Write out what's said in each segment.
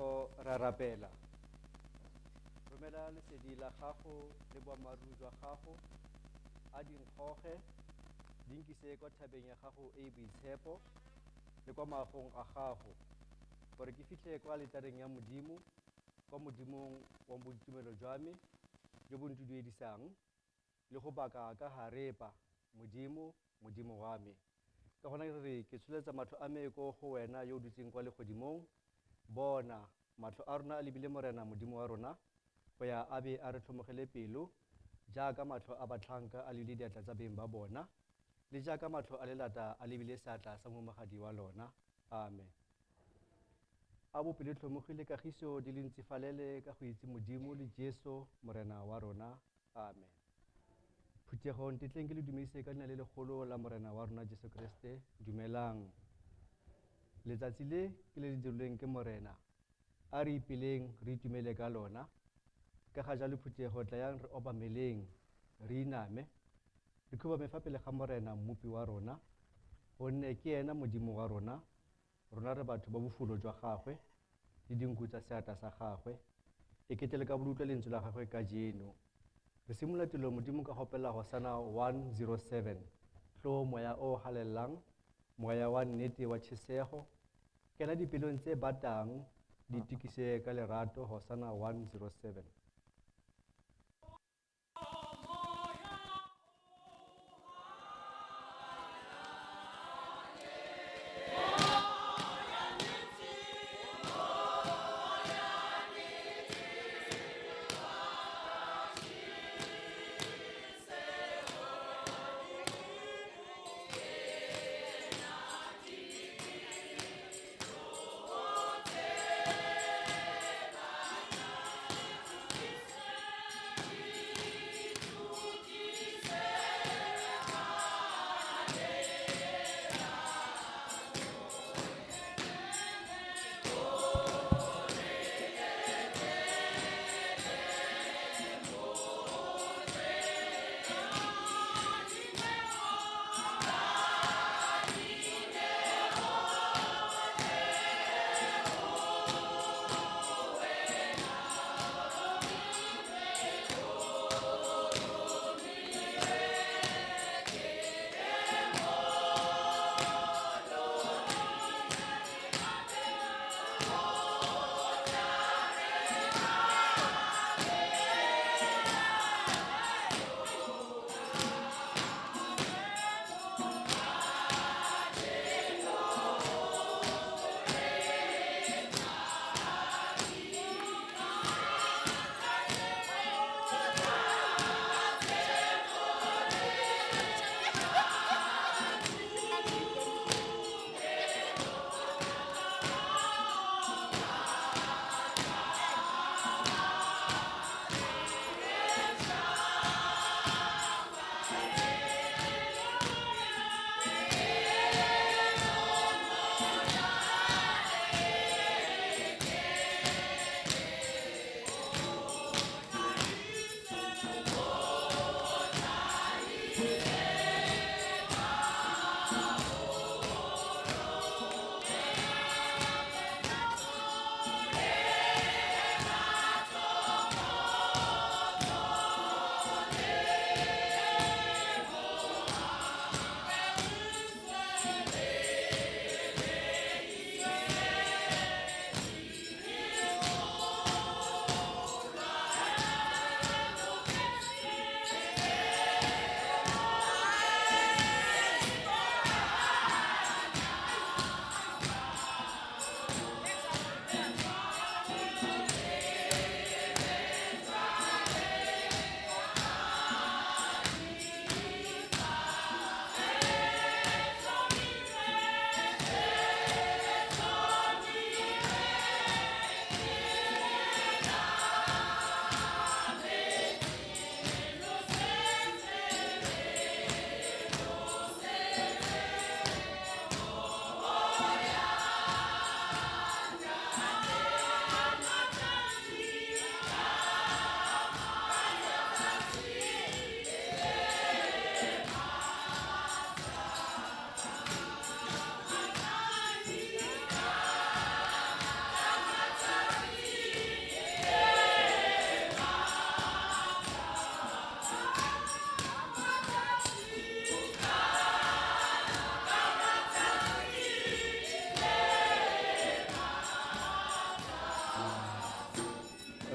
Phutego ra rapela. Romela lesedi la gago le boammaaruri jwa gago a dinkgoge di nkise kwa thabeng ya gago e boitshepo le kwa maagong a gago gore ke fitlhe kwa letareng ya Modimo, kwa Modimong wa boitumelo jwa me jo bo ntuduedisang le go baka ka harepa Modimo wa me. Ka gona re ke tsholetsa matlho a me ko go wena yo o dutseng kwa legodimong. Bona matlho a rona a lebile Morena Modimo wa rona go ya a be a re tlhomogele pelo jaaka matlho a batlhanka a lebile diatla tsa beng ba bona le jaaka matlho a lelata a lebile seatla sa momagadi wa lona. Amen. A bopele tlhomogile kagiso di le ntsifalele ka go itse Modimo le Jesu Morena wa rona. Amen. Phuthego ntetleng ke le dumise ka leina le legolo la Morena wa rona Jesu Kriste. Dumelang. Letsatsi le ke le dirilweng ke Morena a re ipeleng re itumele ka lona. Ka ga jalo phuthego tla yang re obameleng re iname re khubame fa pele ga Morena mmupi wa rona gonne ke ena Modimo wa rona re batho ba bofulo jwa gagwe le dinku tsa seatla sa gagwe e ketele ka bolutla lentswe la gagwe ka jeno. Re simolola tilo Modimo ka gopela Hosanna 107 tlo moya o halellang moya wa nnete wa tšhesego kena dipelong tse batang di tikise ka lerato. Hosanna 107.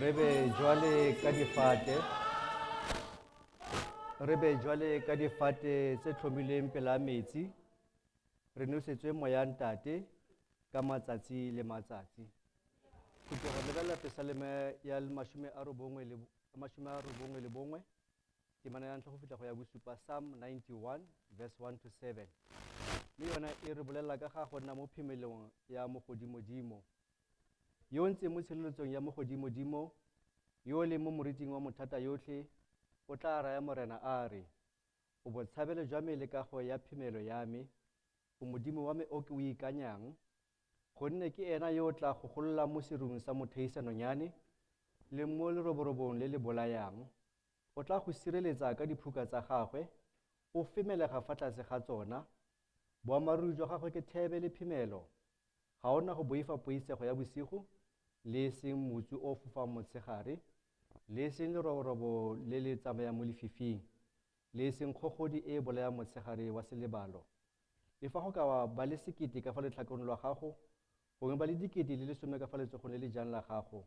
re be jwale ka difate tse tlhomilweng pela metsi, re nosetswe moya ntate ka matsatsi le matsatsi. Go lebelela Pesaleme ya 91 temana ya ntlha go fitlha go ya bosupa, Psalm 91 verse 1 to 7. Le yona e re bolelela ka ga go nna mo phimelong ya mogodimodimo, yo ntse mo tshireletsong ya mogodimodimo, yo le mo moriting wa mothata yotlhe, o tla raya morena a re, o botshabelo jwa me le kago ya phimelo ya me, o modimo wa me o ke o ikanyang, gonne ke ena yo o tla go golola mo serung sa motheisanonyane le mo leroborobong le le bolayang. O tla go sireletsa ka diphuka tsa gagwe, o femelega fa tlase ga tsona. Boammaaruri jwa gagwe ke thebe le phimelo, ga ona go boifa poisego ya bosigo, le e seng motsu o fofang motshegare, le e seng leroborobo le le tsamayang mo lefifing, le e seng kgogodi e bolayang motshegare wa selebalo. Le fa go ka ba le 1,000 ka fa letlhakoreng lwa gago, gongwe ba le 10,000 ka fa letsogong le le jang la gago,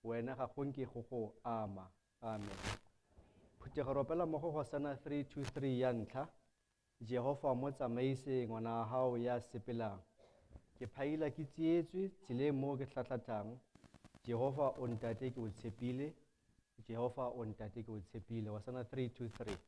wena ga go nke go go ama. Amen. Phuthego ropela mo go Hosanna 3:2-3 ya ntlha. Jehova mo tsamaise ngwana wa hao ya sepelang. Ke phaila ke tsietswe tseleng mo ke tlatlatang. Jehova o ntate ke o tshepile. Jehova o ntate ke o tshepile. Hosanna 3:2-3.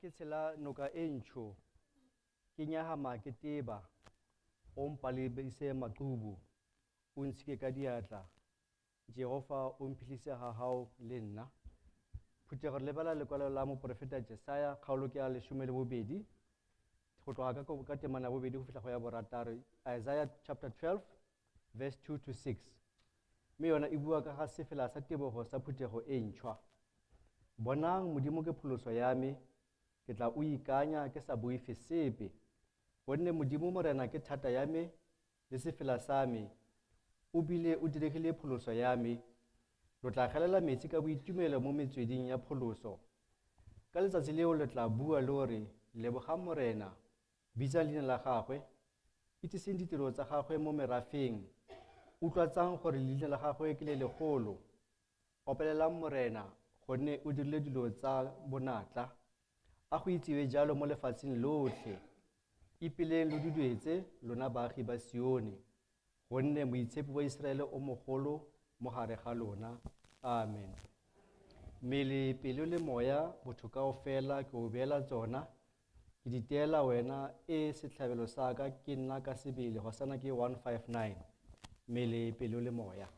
ke tshela noka e ntsho ke nyahama ke teba o mpalebise maqhubu o ntshike ka diatla Jehova o mphihlise ha hao le nna. Phuthego re lebala lekwalo la moprofeta Jesaya kgaolo ke ya 12 go tloga ka temana ya 2 go fihla go ya 6, Isaiah chapter 12 verse 2 to 6. Mme yona e bua ka ga sefela sa tebogo sa phuthego e ntšhwa. Bonang Modimo ke pholoso ya me, ke tla o ikanya ke sa boife sepe, gonne Modimo Morena ke thata ya me le sefela sa me, o bile o diregile pholoso ya me. Lo tla galela metsi ka boitumelo mo metsweding ya pholoso. Ka letsatsi leo le tla bua le gore leboga Morena, bitsa leina la gagwe, itseseng ditiro tsa gagwe mo merafeng, utlwatsang gore leina la gagwe ke le legolo. Opelelang Morena, gonne o dirile dilo tsa bonatla, a go itsiwe jalo mo lefatsheng lotlhe. Ipeleng lo dudwetse lona baagi ba Sione, gonne moitshepi wa Israele o mogolo mo gare ga lona. Amen. Mmele, pelo le moya, botho kaofela ke o beela tsona, ke di teela wena e setlhabelo sa ka ke nna ka sebele. Hosanna ke 159. Mmele, pelo le moya.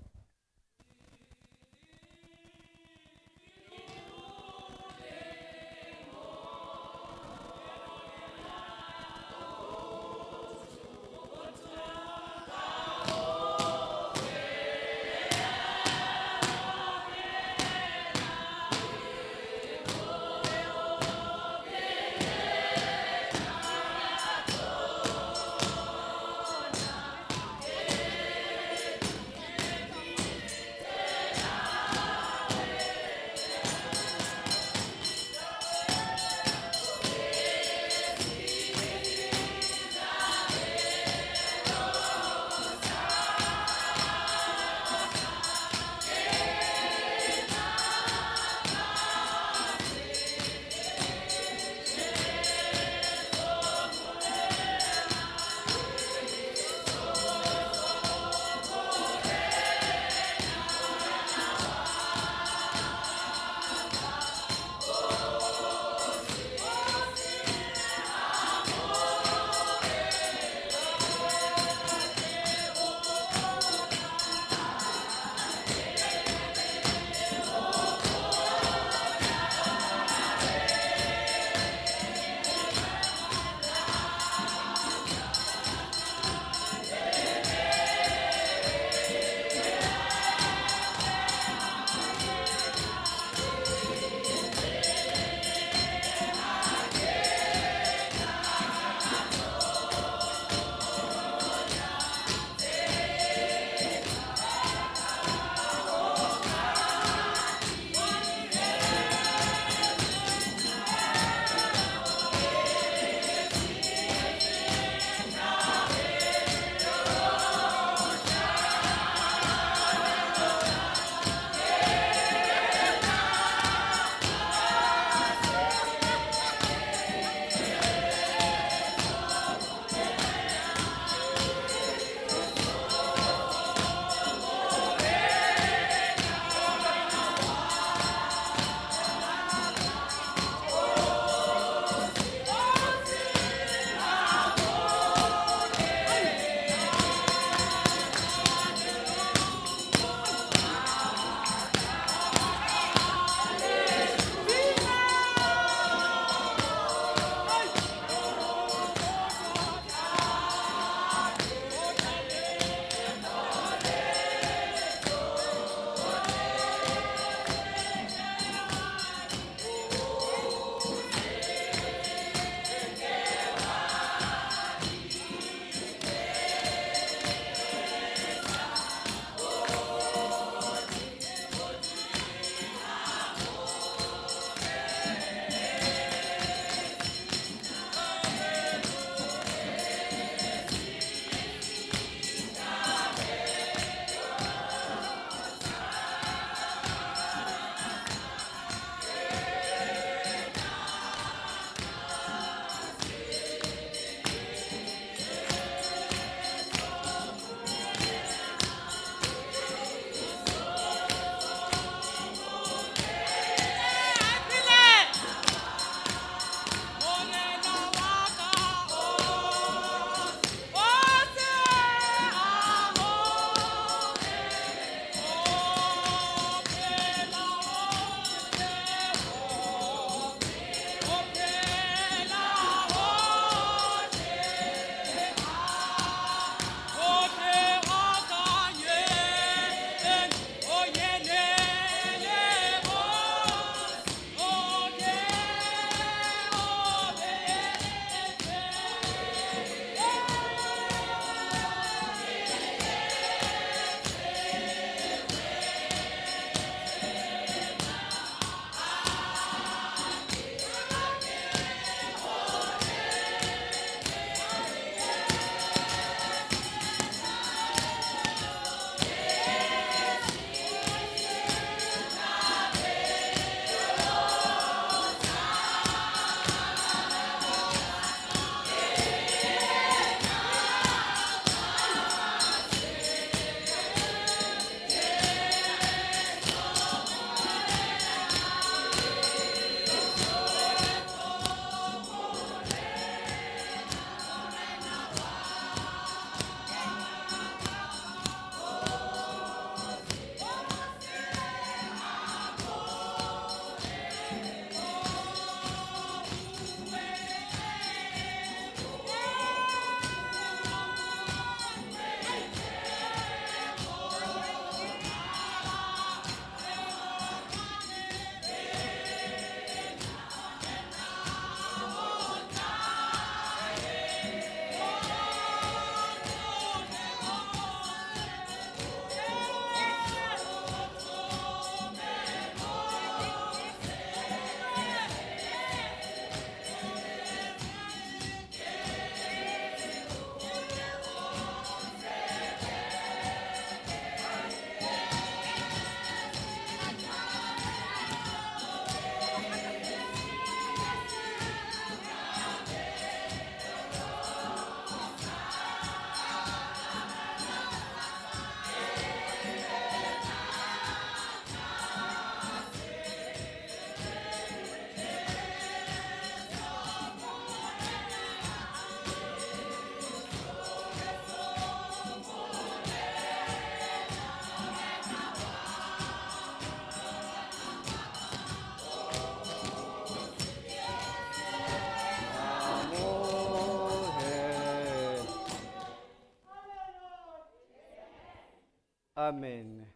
Amen.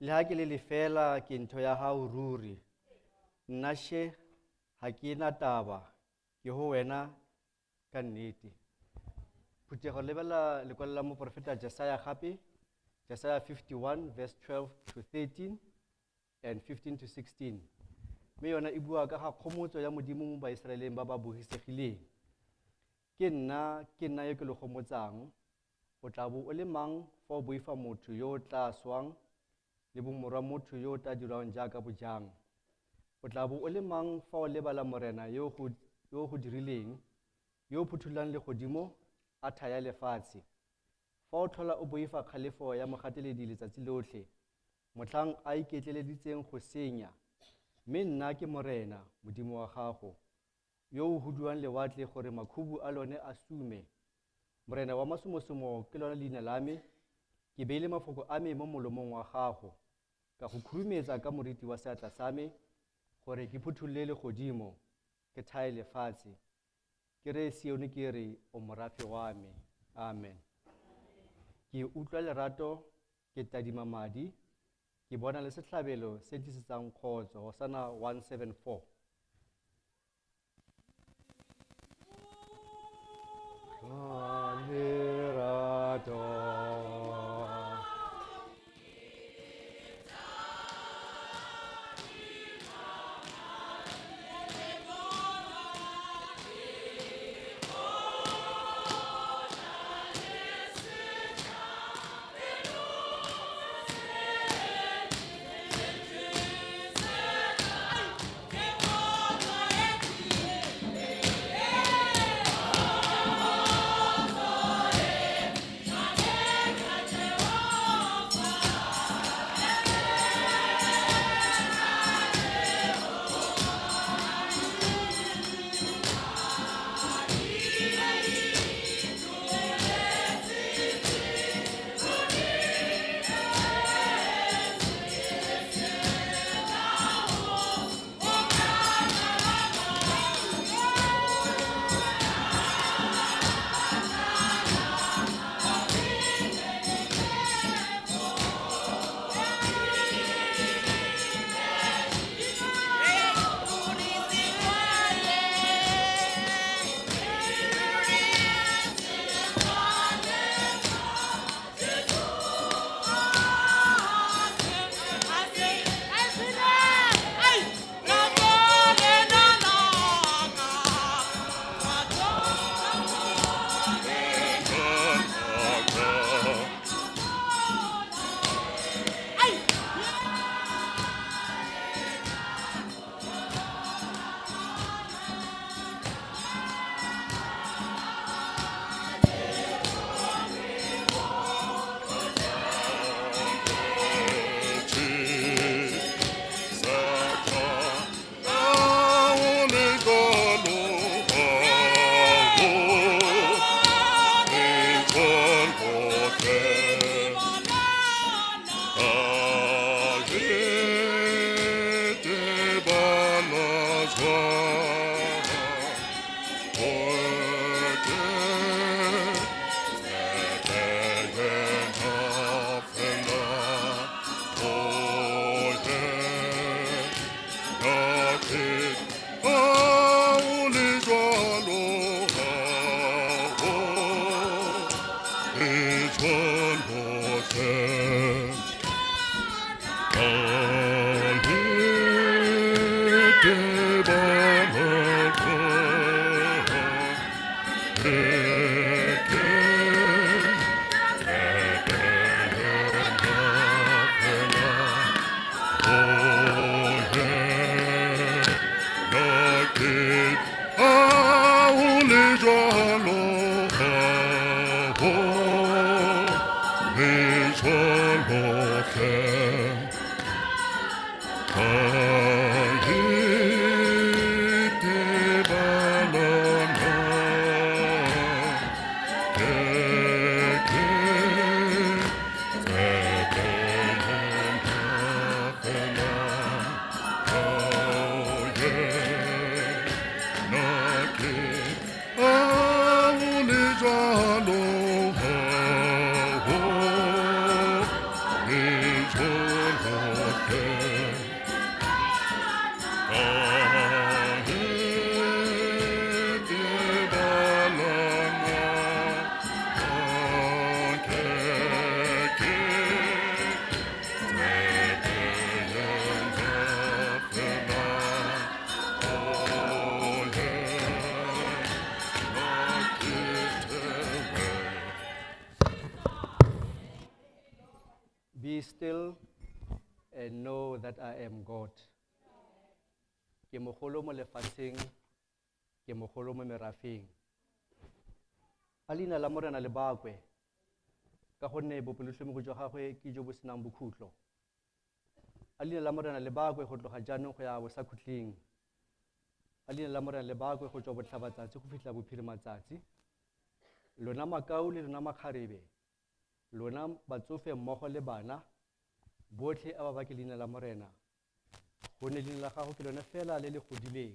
Le ha ke le lefela ke ntho ya hao ruri. Nna she ha ke na taba ke ho wena ka nnete. Phuthego lebella lekwalo la moprofeta Jesaja gape, Jesaja 51 verse 12 to 13 and 15 to 16. Mme yona e bua ka ga kgomotso ya Modimo mo Baisraeleng ba ba bogisegileng. Ke nna yo ke le gomotsang, o tla bo o le mang fa o boifa motho yo o tla swang le bomorwa motho yo o tla dirwang jaaka bojang. O tla bo o le mang fa o lebala morena yo go dirileng, yo o phuthulang legodimo a thaya lefatshe. Fa o tlhola o boifa kgalefo ya mogateledi letsatsi lotlhe, motlhang a iketleleditseng go senya, mme nna ke morena, Modimo wa gago, yo o huduang lewatle gore makhubu a lone a sume. Morena wa masomosomo ke lona leina la me, ke beile mafoko a me mo molomong wa gago, ka go khurumetsa ka moriti wa seatla sa me, gore ke phuthulle legodimo, ke thaye lefatshe. Ke re Sione ke re o morafe wa me. Amen. Ke utlwa lerato, ke tadima madi, ke bona le setlhabelo se tlisetsang kgotso. Hosanna 174. Be still and know that I am God. Ke mogolo mo lefatsheng, ke mogolo mo merafeng. A leina la Morena le bakwe, ka gonne bopelokgolo jwa gagwe ke jo bo senang bokhutlo. A leina la Morena le bakwe go tloga jaanong go ya bosakhutleng. A leina la Morena le bakwe go tswa botlhabatsatsi go fitlha bophirimatsatsi. Lona makau le lona makgarebe, lona batsofe mmogo le bana, botlhe a ba ba ke leina la Morena. Gonne leina la gago ke lone fela le le godileng.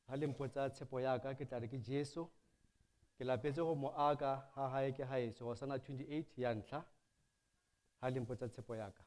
Ha le mpotsa tshepo yaka ke tla re ke Jesu, ke lapetse go mo aka ha hae ke haeso Hosanna 28 ya ntlha. Ha le mpotsa tshepo yaka.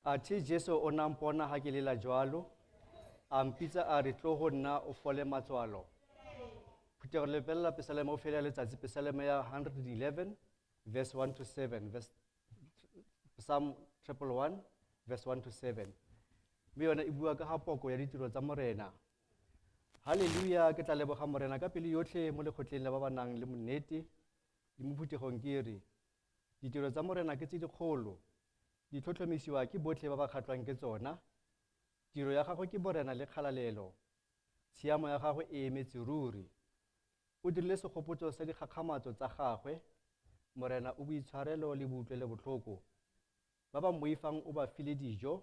Athe Jesu o nampona ha ke lela jwalo, a mpitsa a re tloho nna o fole matswalo. Phuthego lepella pesalema o fela letsatsi pesalema ya 111 verse 1 to 7, Psalm 111 verse 1 to 7. Mme yona e bua ka ga poko ya ditiro tsa Morena. Haleluya, ke tla leboga Morena ka pele yotlhe mo lekgotleng le ba ba nang le monnete le mo phuthegong ke re ditiro tsa Morena ke tse dikgolo, di tlhotlhomisiwa ke botlhe ba ba kgatlwang ke tsona. Tiro ya gago ke borena le kgalalelo, tshiamo ya gago e emetse ruri. O dirile segopotso sa dikgakgamatso tsa gagwe, Morena o boitshwarelo le boutlwele botlhoko. Ba ba moifang o ba file dijo,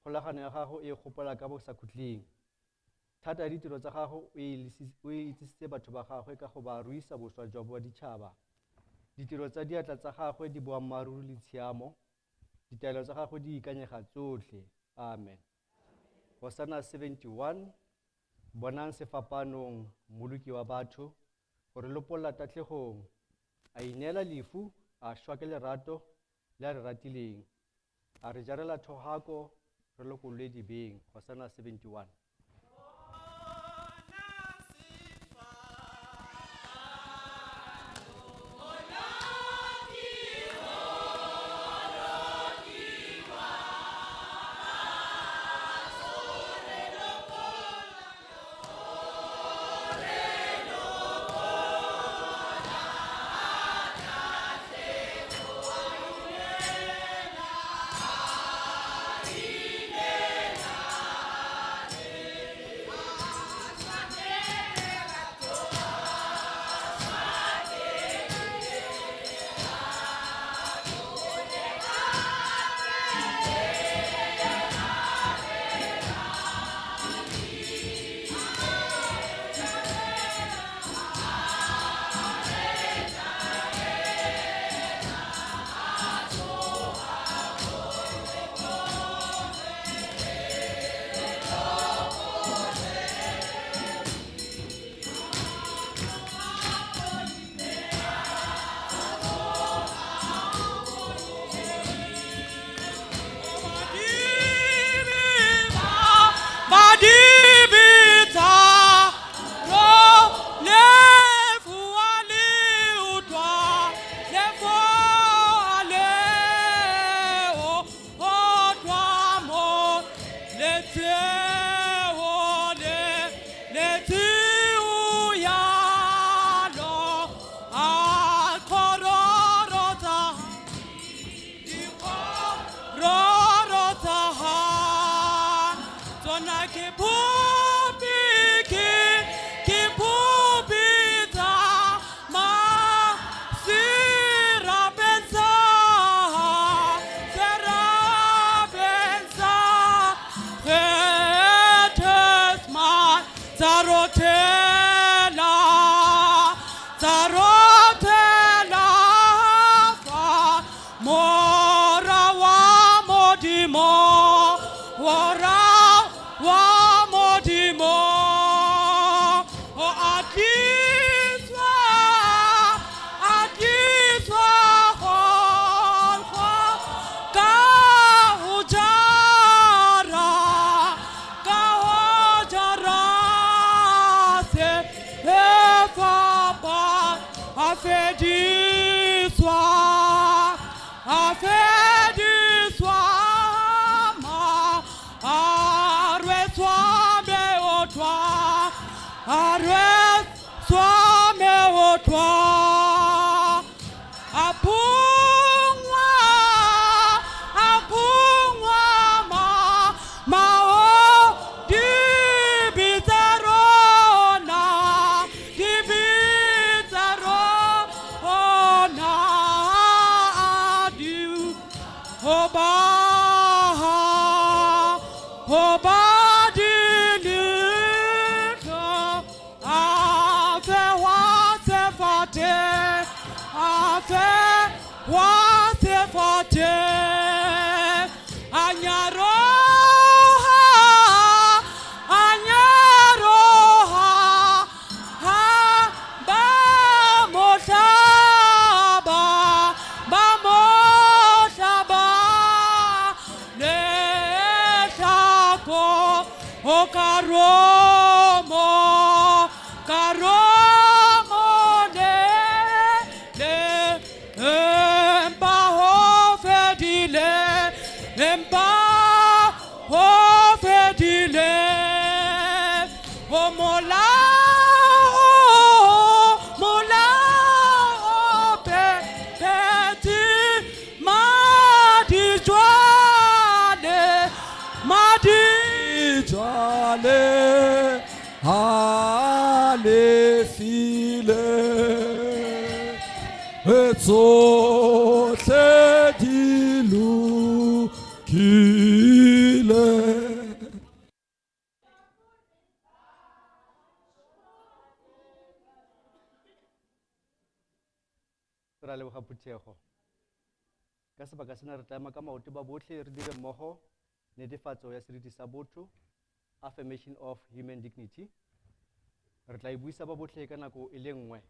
kgolagano ya gago e gopola ka bo sa khutling. Thata ya ditiro tsa gago o e itsisitse batho ba gagwe ka go ba ruisa boswa jwa boditšhaba. Ditiro tsa diatla tsa gagwe di boammaaruri le tshiamo. Ditaelo tsa gagwe di ikanyega tsotlhe. Amen. Hosanna 71, bonang sefapanong moloki wa batho, gore lopolla tatlhegong, a ineela lefu, a shwa ke lerato le a re ratileng, a re jarela thohako, re lokollwe dibeng. Hosanna 71. Sotho dilukile Re a leboga Phuthego. Ka sebaka sena re tlama ka maoto ba botlhe re dire mmogo netefatso ya seriti sa botho, affirmation of human dignity. Re tla e buisa ba botlhe ka nako e le nngwe.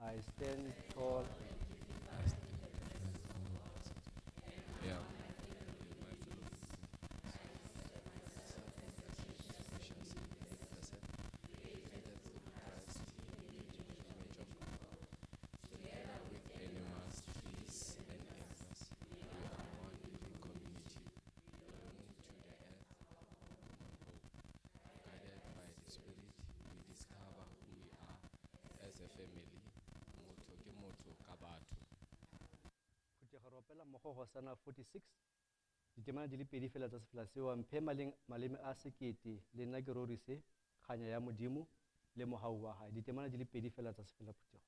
I stand tall. Yeah. Phuthego re opela mmogo Hosanna 46. Ditemana di le pedi fela tsa sefela seo mphe maleme a sekete le nna ke rorise kganya ya modimo le mogau wa hae. Ditemana di le pedi fela tsa sefela Phuthego.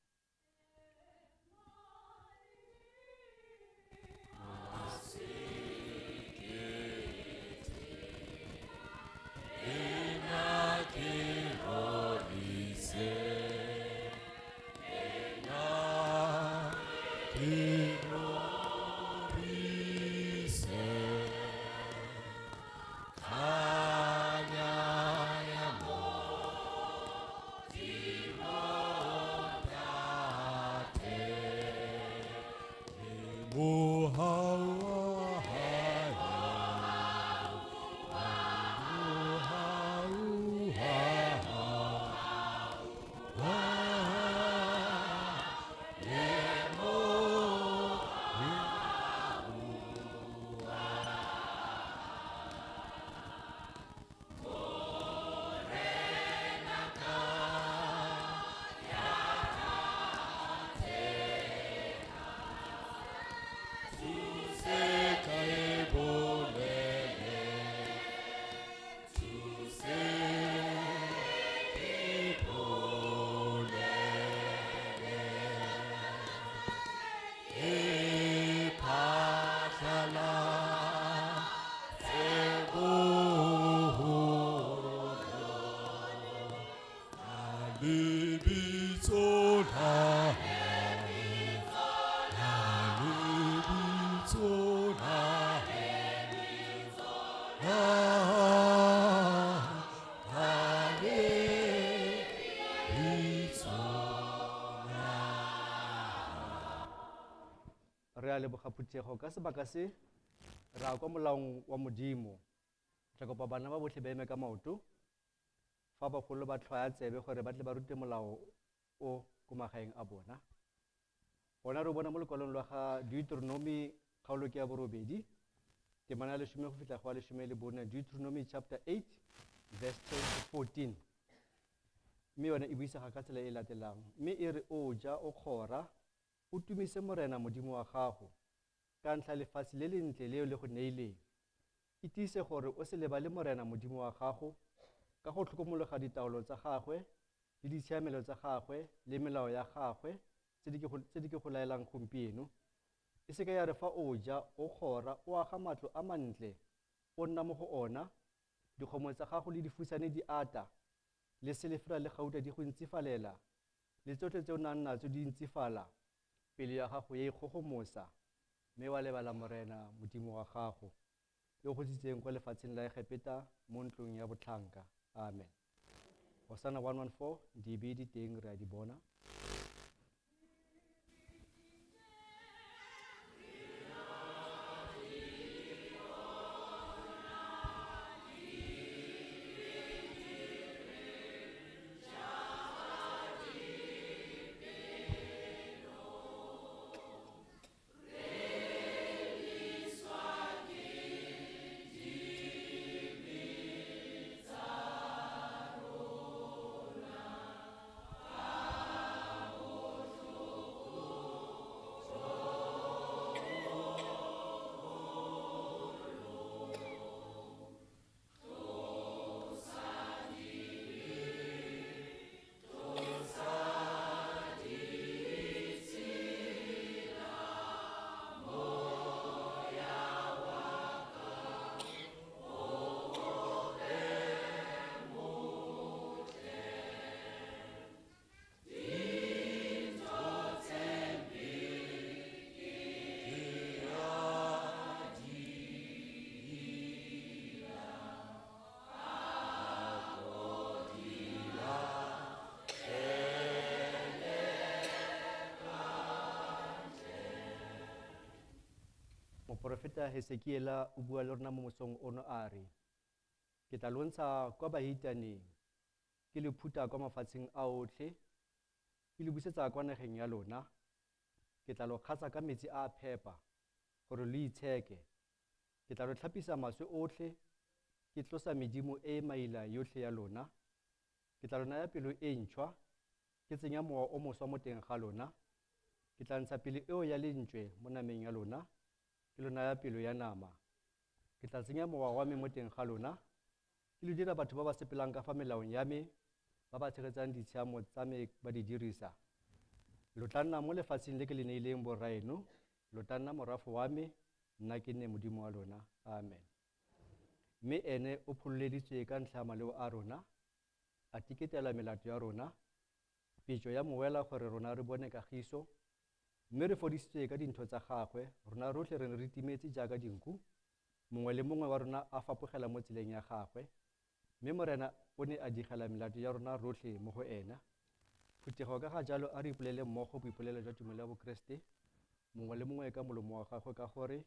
Re a leboga Phuthego ka sebaka se ra kwa molaong wa modimo. Tla kopa bana ba botlhe ba eme ka maoto fa bagolo ba tlhoya tsebe gore ba tle ba rute molao o ko magaeng a bona. Gona re bona mo lekwalong lwa ga Deuteronomy kgaolo ke ya borobedi temana ya 10 go fitlha go 14. Deuteronomy chapter 8 verse 10 to 14. Mme yona e buisega ka tsela e latelang. Mme e re o ja o kgora o tumise morena modimo wa gago ka ntlha lefatshe le le ntle leo le go neileng. E tiise gore o se lebale morena modimo wa gago ka go tlhokomologa ditaolo tsa gagwe le ditshiamelo tsa gagwe le melao ya gagwe tse di ke go laelang gompieno. E se ka ya re fa o ja o kgora o aga matlo a mantle o nna mo go ona, dikgomo tsa gago le difusane di ata, le selefera le gauta di go ntsifalela, le tsotlhe tse o nang natso di ntsifala, pele ya gago ye kgogomosa, mme wa lebala morena modimo wa gago yo go tsitseng kwa lefatsheng la Egepeta mo ntlong ya botlhanka. Amen. Hosanna 114 di be di teng re a di bona. Moprofeta Hesekiela o bua le rona mo mosong ono a re, ke tla lontsha kwa bahitaneng, ke le phuta kwa mafatsheng a otlhe, ke le busetsa kwa nageng ya lona, ke tla lo kgatsa ka metsi a phepa, gore lo itsheke, ke tla lo tlhapisa maswe otlhe, ke tlosa medimo e maila yotlhe ya lona, ke tla lo naya pelo e ntšhwa, ke tsenya mowa o moswa mo teng ga lona, ke tla ntsha pelo eo ya lentswe mo nameng ya lona, ke lo naya pelo ya nama, ke tla tsenya mowa wa me mo teng ga lona, ke lo dira batho ba ba sepelang ka fa melaong ya me, ba ba tshegetsang ditshiamo tsa me ba di dirisa. Lo tla nna mo lefatsheng le ke le neileng boraeno, lo tla nna morafe wa me, nna ke nne modimo wa lona. Amen. Mme ene o phololeditswe ka ntlha ya maleo a rona, a tiketela melato ya rona, petso ya moela gore rona re bone kagiso, mme re fodisitswe ka dintho tsa gagwe, rona rotlhe re ne re timetse jaaka dinku, mongwe le mongwe wa rona a fapogela mo tseleng ya gagwe, mme morena o ne a digela melato ya rona rotlhe mo go ena. Phutego ka ga jalo a re ipolele mmogo boipolelo jwa tumelo ya bokeresete, mongwe le mongwe ka molomo wa gagwe ka gore,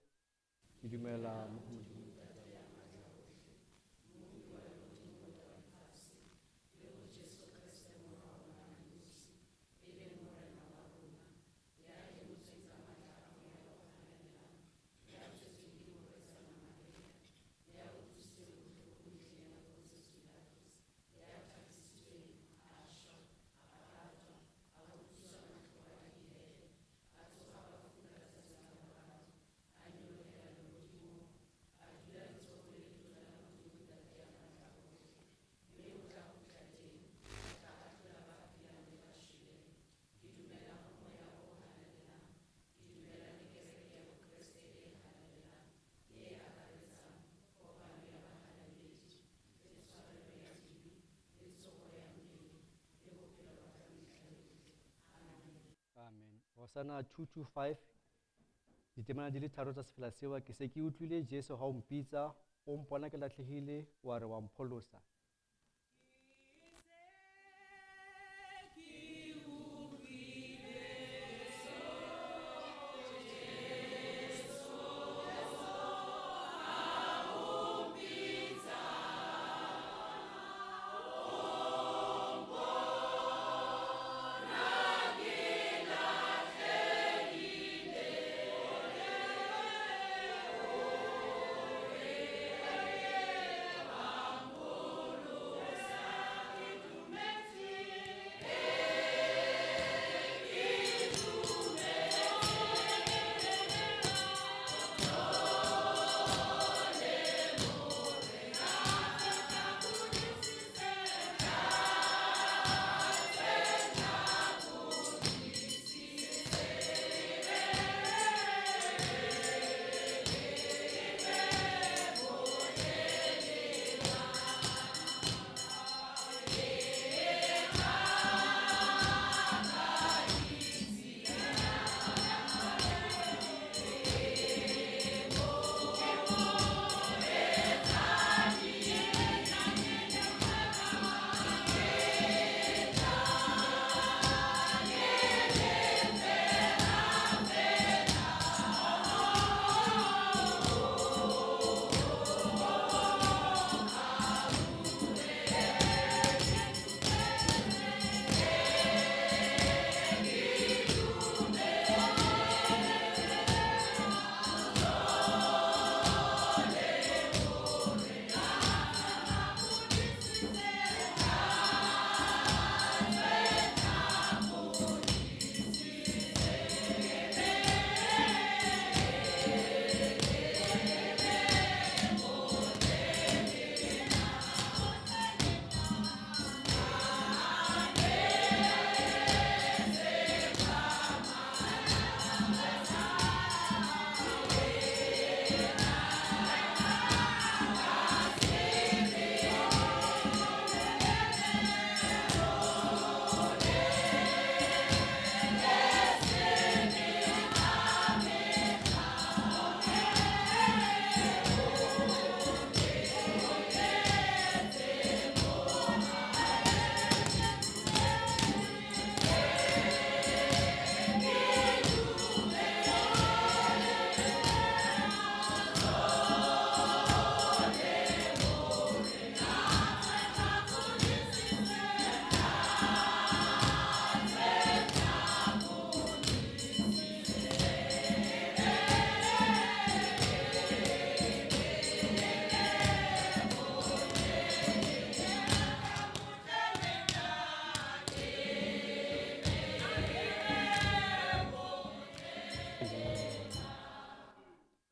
ke dumela mo go Modimo. Amen. Hosanna 225, ditemana di le tharo tsa sefela sewa, ke se ke utlwile Jesu ga o mpitsa, o mpona ke latlhegile, wa re wa mpholosa.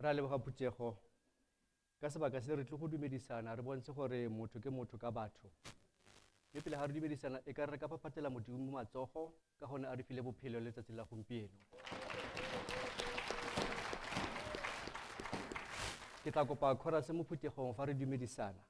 Ra leboga Phutego ka sebaka se re tle go dumedisana re bontshe gore motho ke motho ka batho. Mme pele ga re dumedisana e ka re ka papatela Modimo matsogo ka gone a re file bophelo letsatsi la gompieno. Ke tla kopa chorus mo Phutegong fa re dumedisana.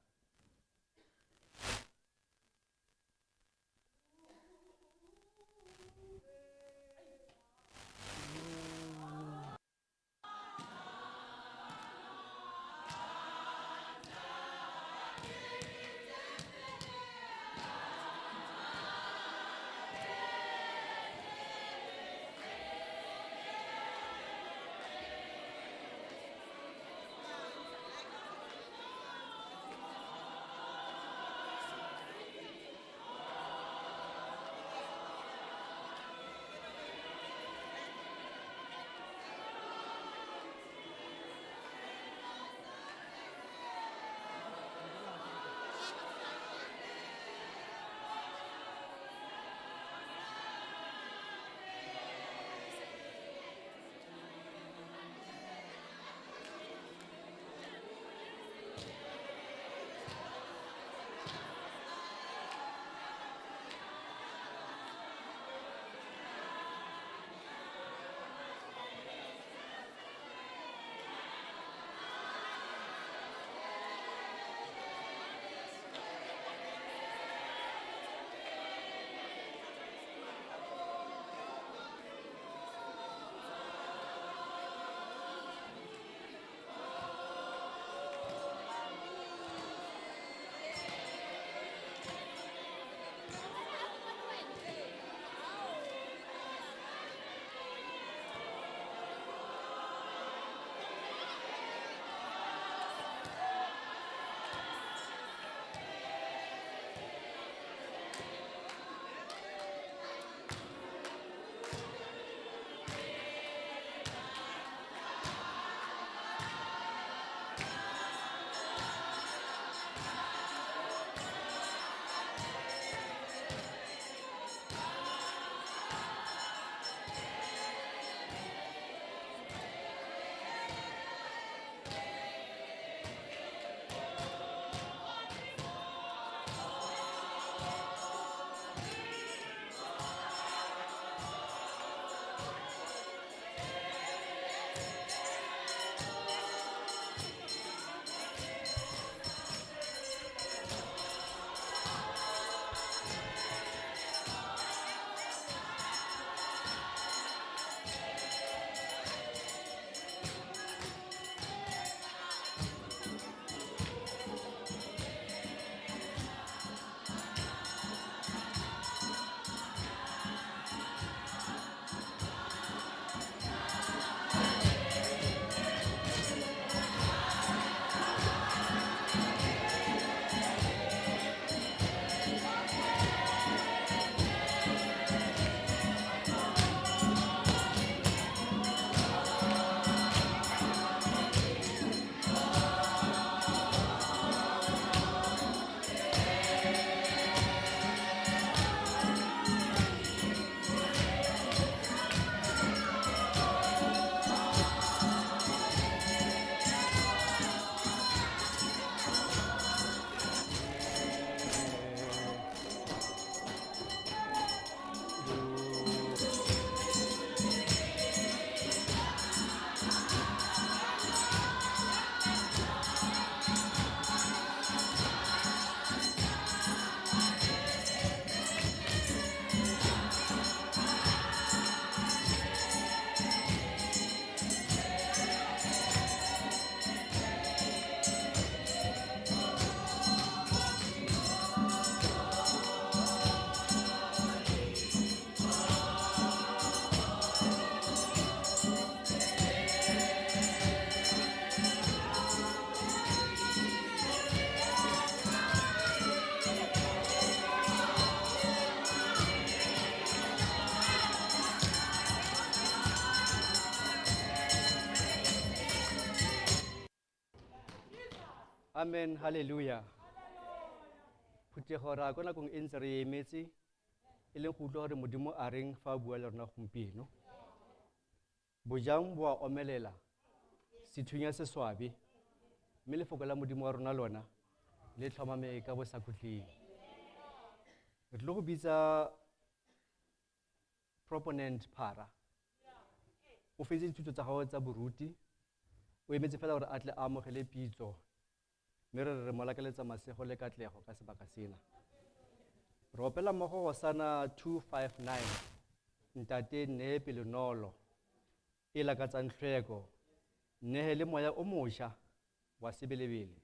Amen, hallelujah. Phutego ra ko nakong e ntse re emetse e leng go utlwa gore Modimo a reng fa a bua le rona gompieno. Bojang bo a omelela, sethunya se swabe mme lefoko la modimo wa rona lona le tlhomame ka bosakhutleng. Re tlo go bitsa proponent Phara o fetse dithuto tsa gago tsa boruti o emetse fela gore a tle a amogele pitso mme re molakeletsa masego le katlego ka sebaka sena. Re opela mmogo Hosanna 259 ntate nne pele nolo e lakatsang tlhweko nnehe le moya o mošwa wa sebelebele.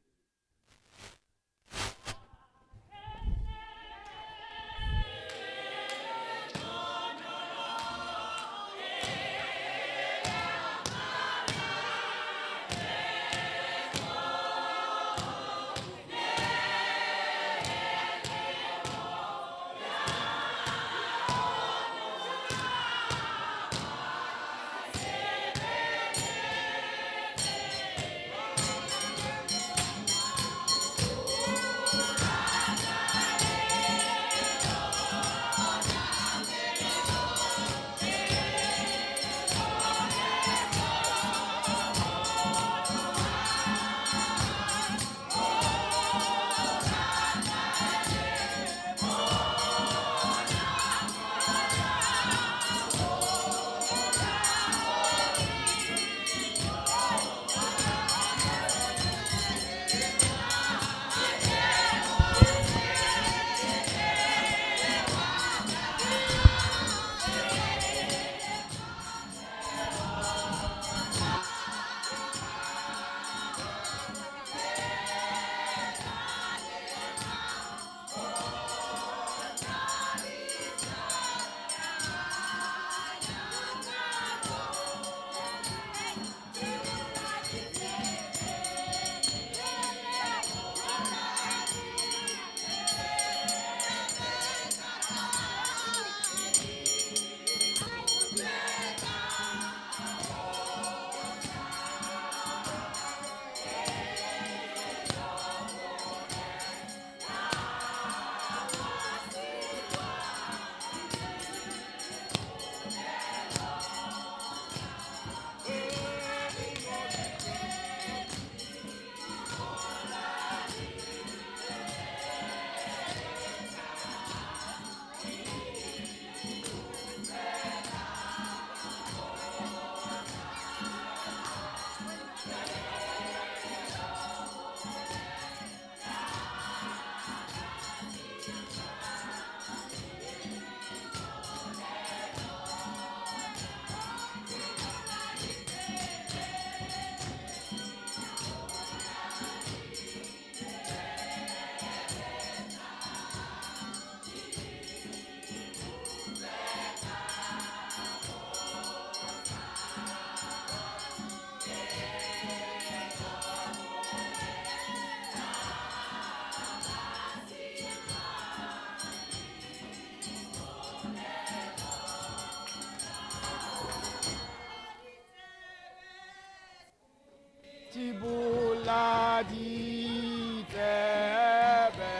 Tibula di tebe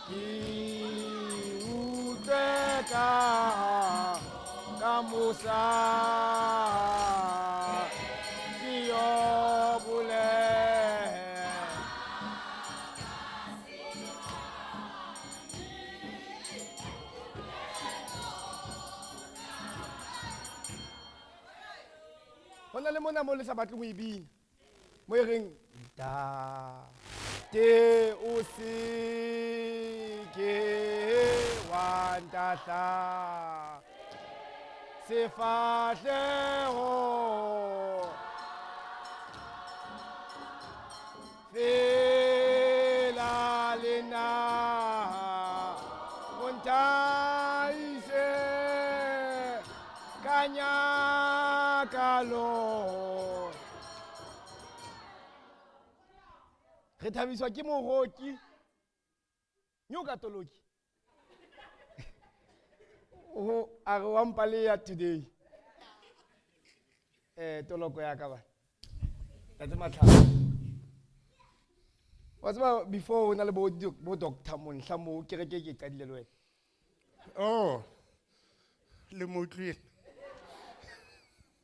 ki uteka kamusa kiobule hona le mona mo le sa batle mo ibina mo e reng da te o se ke wa ntahla sefahleho fela le naha o ntaise ka nyakalo re thabiswa ke moroki nyo katoloki o a re wa mpaleya today toloko ya ka ba tate matlhapa wa tseba before o na le bo doctor monhla mo kereke ke qadile le wena Oh, le motlwile.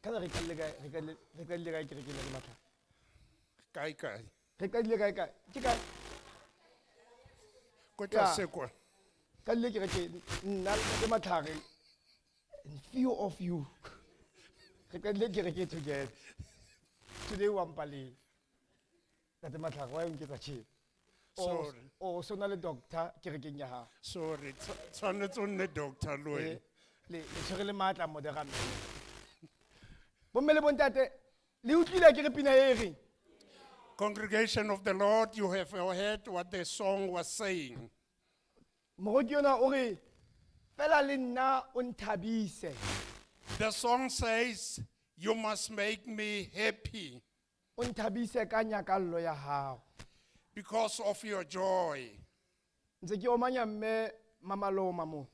Kana re ka le ga ke re ke le matla. Kai. Re ka le ga ke ka Kota Yeah. sekwa. ka le ke re ke nna le matlhare in few of you. Re ka le ke re ke together. Today one pali. That matlhare wa nke tsa chip. Sorry. O sona le doctor ke re ke nya ha. Sorry. Tshwanetse o nne doctor lo wena. Le tshwere le matla mo de ga mme. Bomme le bontate le utlwile ke re pina e reng. Congregation of the Lord, you have heard what the song was saying. Moreki yona o re fela le nna o nthabise. The song says, you must make me happy O nthabise ka nyakallo ya hao. because of your joy. Ntse ke omanya mme Mama Loma mo.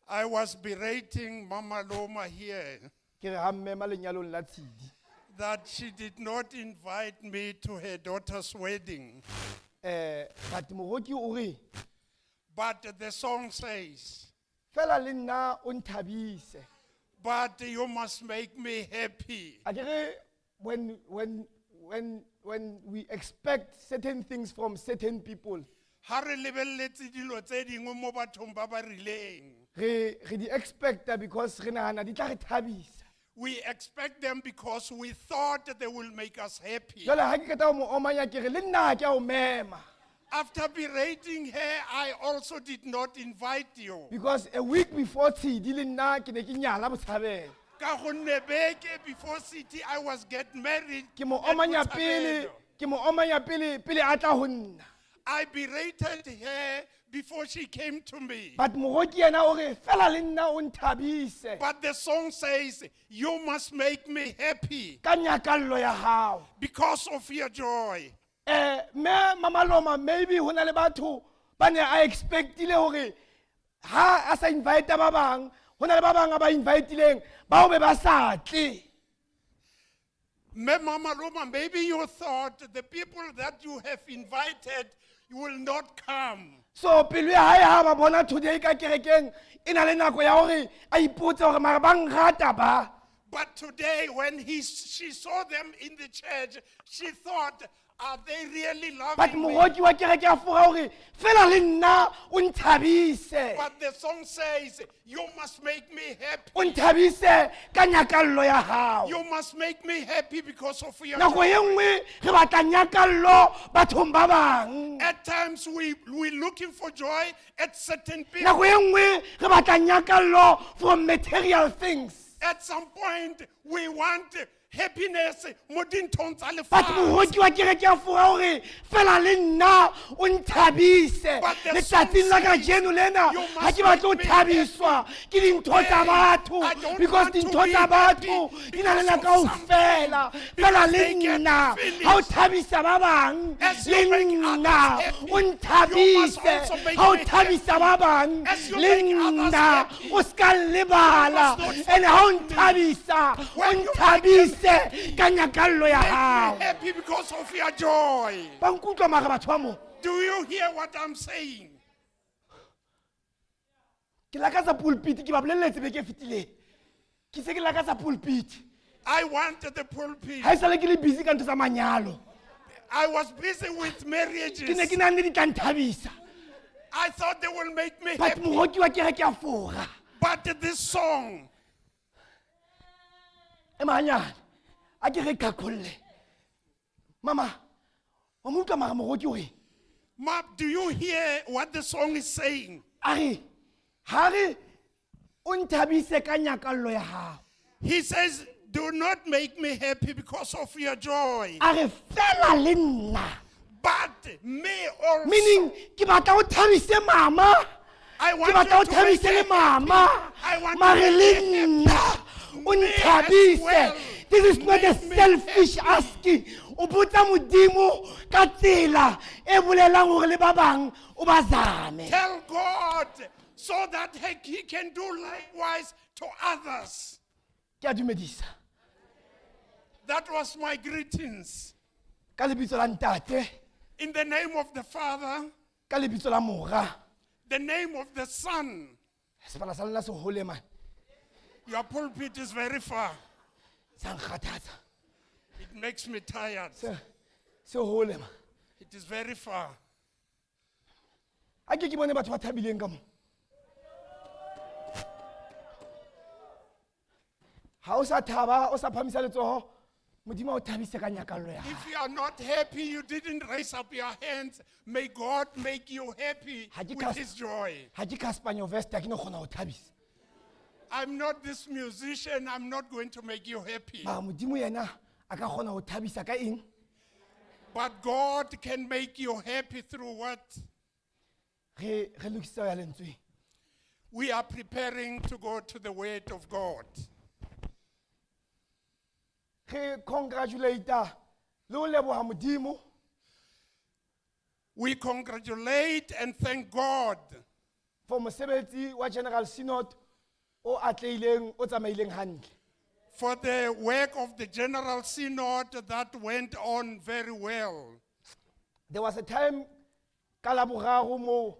I was berating Mama Loma here Ke re ha mme ma lenyalong la tshidi. that she did not invite me to her daughter's wedding. But moreki o re But the song says, fela le nna o nthabise. but you must make me happy. A ke re when we expect certain things from certain people, Ha re lebelletse dilo tse dingwe mo bathong ba ba rileng. re di expecta because re nahana di tla re thabisa. We expect them because we thought that they will make us happy. Jwale ha ke keta ho mo omanya ke re le nna ke a o mema. After berating her, I also did not invite you. Because a week before tshidi le nna ke ne ke nyala Botshabelo. Ka gonne beke before city, I was getting married. Ke mo at omanya Botshabelo. pele a tla ho nna. I berated her before she came to me. But moreki yena o re fela le nna o nthabise But the song says, you must make me happy ka nyakallo ya hao. because of your joy. Me Mama Loma maybe hona le batho ba ne a expectile hore ha a sa invite ba bang hona le ba bang a ba inviteileng ba o be ba sa tle. Mama Loma, maybe you thought the people that you have invited will not come. So pelo ya hae ha ba bona today ka kerekeng e na le nako ya hore a ipotse hore mara ba nrata ba. But today, when she saw them in the church, she thought, are they really But loving me? moreki wa kereke a fora hore fela le nna o nthabise. But the song says, you must make me happy. O nthabise ka nyakallo ya hao. You must make me happy because of your Nako e joy. nngwe re batla nyakallo bathong ba bang. At times, we're looking for joy at certain people. Nako e nngwe re batla nyakallo from material things. At some point, we want happiness mo dinthong tsa But lefatshe. moreki wa kereke a fora hore fela le nna o nthabise. But the Letsatsing la song kajeno lena says, you ha ke must batle ho make me thabiswa ke dintho tsa batho I don't because want to dintho be tsa batho happy di na le because of nako something, fela. Fela because le they get nna finished. ha o thabisa ba bang As you le make nna others happy, o you must nthabise. also make Ha o me thabisa ba bang As you le make others nna happy, o ska lebala. you must not And ha o forget me. nthabisa o When you make nthabise ka nyakallo ya Make me hao. happy because of your joy. Ba nkutlwa mara batho ba mo. Do you hear what I'm saying? Ke lakatsa pulpit ke ba bolelletse beke e fetileng. Ke se ke lakatsa pulpit. I wanted the pulpit. Ha e sale ke le busy ka ntho tsa manyalo. I was busy with Ke ne marriages. ke nahane di tla nthabisa. I thought they will make me But happy. moroki wa kereke a fora. But this song, E mahanyane. A ke re qaqolle. Mama, wa mo utlwa mara moroki o re Ma, do you hear what the song is saying? a re ha re o nthabise ka nyakallo ya hao. He says, do not make me happy because of your joy, A re fela le nna. but me also. Meaning ke batla o thabise mama. I Ke want batla o you to make thabise le me happy. mama. I want Mare to le make me nna happy. o Me as nthabise. well. This is not a Make me selfish happy. asking. O botsa modimo ka tsela e bolelang hore le ba bang o ba zame. Tell God so that he can do likewise to others. Ke a dumedisa. That was my greetings. Ka lebitso la ntate, In the name of the Father, ka lebitso la mora. the name of the Son. Sepala sa lona se hole man. Your pulpit is very far. Sankgathatsa. It makes me tired. Se hole ma. It is very far. A ke bone batho ba thabileng ka mo. Ha o sa thaba, o sa phamisa letsoho, Modimo o thabise ka nyakallo ya. If you are not happy, you didn't raise up your hands. May God make you happy with His joy. Ha ke ka Spanish vest ke no khona ho thabisa. I'm not this musician. I'm not going to make you happy. Ba Modimo yena a ka khona ho thabisa ka eng? But God can make you happy through what? Re lokisa ya lentswe. We are preparing to go to the Word of God. Re congratulate le o leboha Modimo. We congratulate and thank God For mosebetsi wa General Synod o atleileng o tsamaileng hantle. for the work of the General Synod that went on very well. There was a time ka Laboraro mo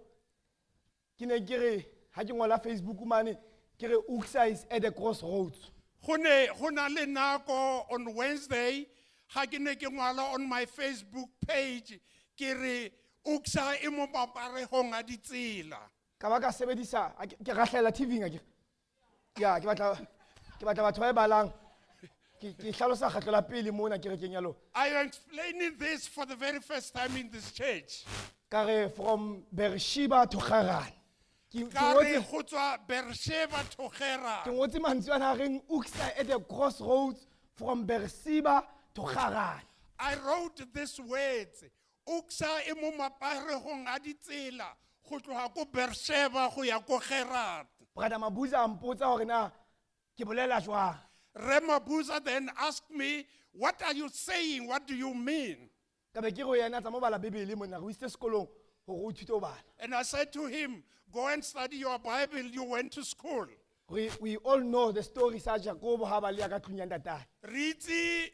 ke ne ke re ha ke ngola Facebook mane ke re URCSA is at the crossroads. Go na le nako on Wednesday, ha ke ne ke ngwala on my Facebook page, ke re URCSA e mo paparehong a ditsela. Ka ba ka sebedisa ke rahlela TV nga ke. Ya ke batla batho ba balang ke hlalosa khatlo la pele mona ke re ke nyalo. I am explaining this for the very first time in this church. Ka re from Beersheba to Haran. Ka re go tswa Beersheba to Gerar. Ke ngotse mantswe ana reng URCSA at the crossroads from Beersheba to Haran. I wrote these words. URCSA e mo maparehong a ditsela go tloga ko Beersheba go ya ko Gerar. Brother Mabuza mpotsa hore na ke bolela jwang. Remabuza then asked me, what are you saying? What do you mean? Ka be ke go yena tsa mo bala Bibele mona go itse sekolong hore o thute o bala. And I said to him, go and study your Bible. You went to school. We all know the story sa Jacob ha ba le ka tlung ya ntate. Riti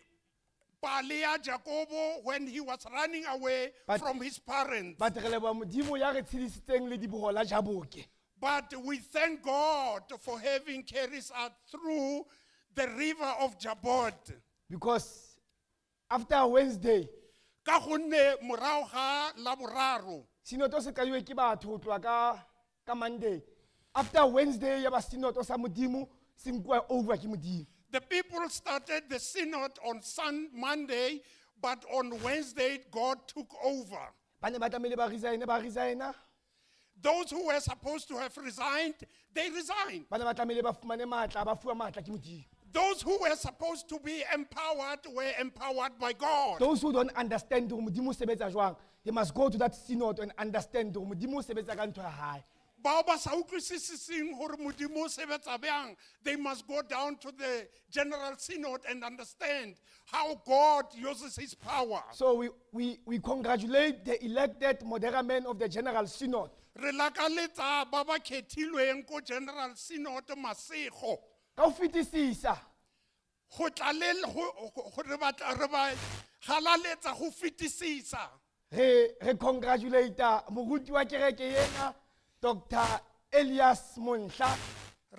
Palia Jacobo when he was running away from his parents. But re leba Modimo ya re tshedisitseng le dibohola Jaboke. But we thank God for having carried us through the river of Jabot. Because after Wednesday, Ka gonne morao ga Laboraro, Sinoto se kaiwe ke batho ho tloha ka Monday. After Wednesday ya ba Sinoto sa Modimo se nkwa over ke Modimo. the people started the synod on Monday, but on Wednesday God took over. Ba ne ba tlamehile ba resigna. Those who were supposed to have resigned, they resigned. Ba ne ba tlamehile ba fumane matla ba fuwa matla ke Modimo. Those who were supposed to be empowered were empowered by God. Those who don't understand hore Modimo o sebetsa jwang, they must go to that synod and understand hore Modimo o sebetsa ka ntho ya hae. Bao ba sa utlwisising hore Modimo o sebetsa bjang, they must go down to the General Synod and understand how God uses His power. So we congratulate the elected modera men of the General Synod. Re lakaletsa ba ba kgethilweng ko General Synod masego. Ka ho fetisisa, Go tla le go re batla re ba halaletsa go fetisisa. re congratulate moruti wa kereke yena Dr. Elias Monhla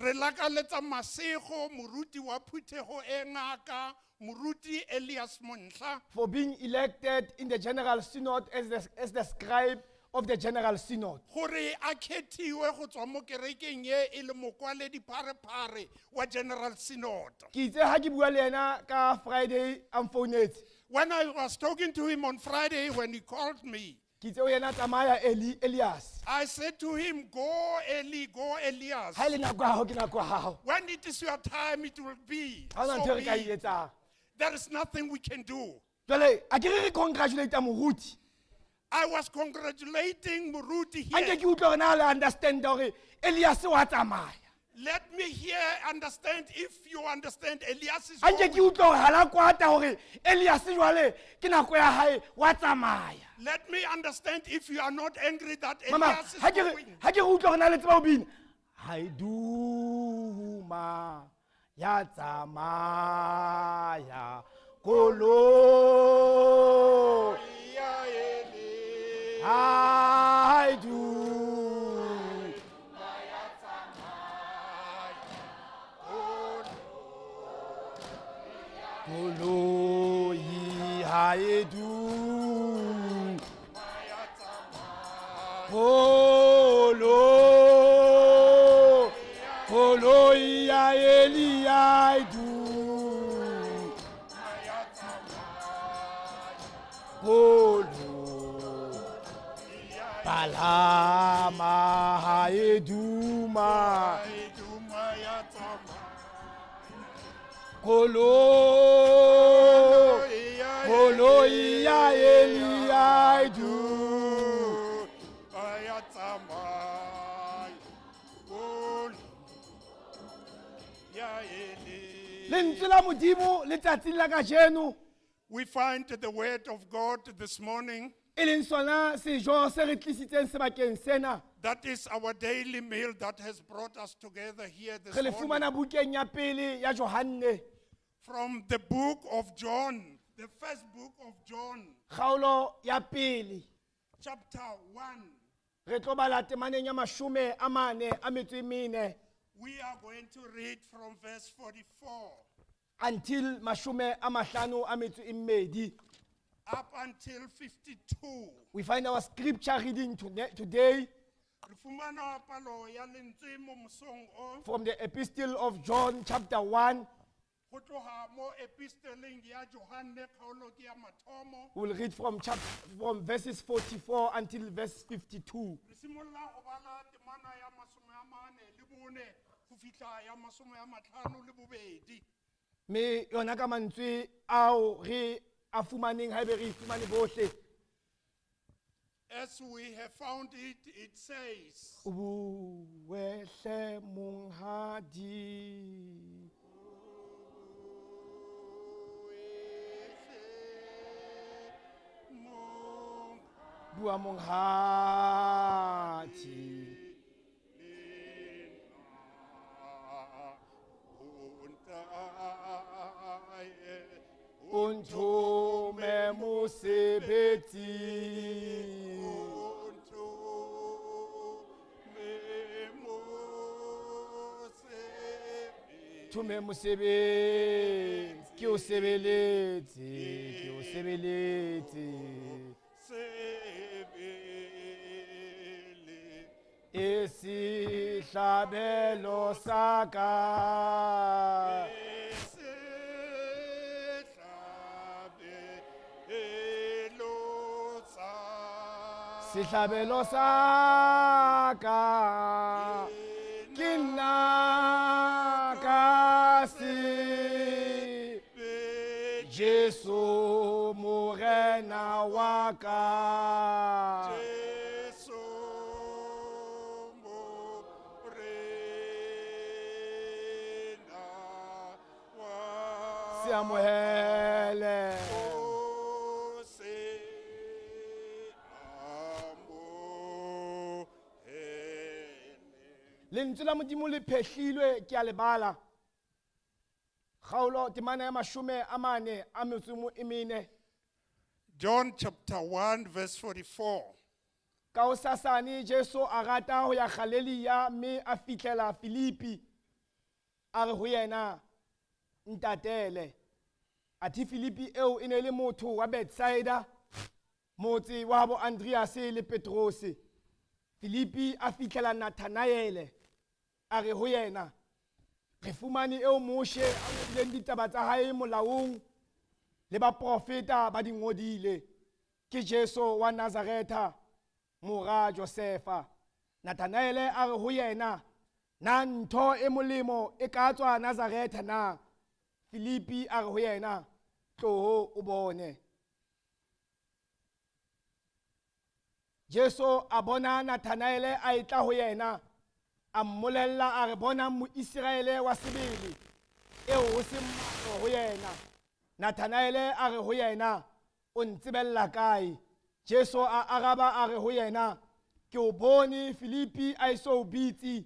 Re lakaletsa masego moruti wa phuthego e ngaka moruti Elias Monhla for being elected in the General Synod as the scribe of the General Synod. gore a khethiwe go tswa mo kerekeng ye e le mokwaledi pharepare wa General Synod. Ke itse ha ke bua le yena ka Friday am founetse. When I was talking to him on Friday when he called me, Ke itse o yena tsamaya Elias. I said to him, go Eli, go Elias. Ha ile nako ya hao ke nako ya hao. When it is your time, it will be. Ha ona So ntho re be ka it. etsang. There is nothing we can do. Jwale a ke re congratulate moruti. I was congratulating Muruti Anke here. ke utlwa hore na le understand hore Elias wa tsamaya. Let me here understand if you understand Elias is Anke ke going. utlwa hore hala kwata hore Elias jwale ke nako ya hae wa tsamaya. Let me understand if you are not angry that Mama, Elias is ha ke going. utlwa hore na le tseba ho bina. Haiduma ya tsamaya kolo. Haidu. Kolo, kolo ya Elia idu. Kolo, palama haeduma. Kolo, kolo ya Elia idu. Lentswe la Modimo letsatsing la kajeno We find the word of God this morning. e leng sona sejo se re tlisitseng sebakeng sena. That is our daily meal that has brought us together here this Re le morning. fumana bukeng ya pele ya Johanne, From the book of John, the first book of John, kgaolo ya pele. chapter 1. Re tlo bala temaneng ya 44 We are going to read from verse 44 until 52. up until 52. We find our scripture reading today Re fumana palo ya lentswe mo mosong o, from the Epistle of John, chapter 1. go tloga mo epistoleng ya Johane kgaolo ke ya mathomo. We'll read from verses 44 until verse 52. Re simolola go bala temana ya 44 go fihla ya 52. Me yona ka mantswe ao re a fumaneng haebe re fumane bohle. As we have found it, it says, Wehle monghadi. Bua monghadi. Untume mosebetsi. Tume mosebetsi. Ki o sebeletse. Isihlabelo saka. Sihlabelo saka. Kina kasi. Jesu morena waka. Amohele. Lentswe la Modimo le phehlilwe ke a lebala. Kgaolo temana ya 44. John chapter 1 verse 44. Ka o sasane Jesu a rata ho ya Galileya mme a fihlela Filipi. A re ho yena ntatele. Ati Filipi eo ene le motho wa Bethsaida, motse wa bo Andreas le Petros. Filipi a fihlela Nathanaele, a re ho yena, re fumane eo Moshe a ngodileng ditaba tsa hae molaong le ba profeta ba di ngodile, ke Jesu wa Nazareta, mora Josefa. Nathanaele a re ho yena, na ntho e molemo e ka tswa Nazareta na? Filipi a re ho yena, tloho o bone. Jesu a bona Nathanaele a etla ho yena, a mmolella a re bona Moiseraele wa sebele, eo ho se mmatlo ho yena. Nathanaele a re ho yena, o ntsebella kae? Jesu a araba a re ho yena, ke o bone Filipi a eso bitsi,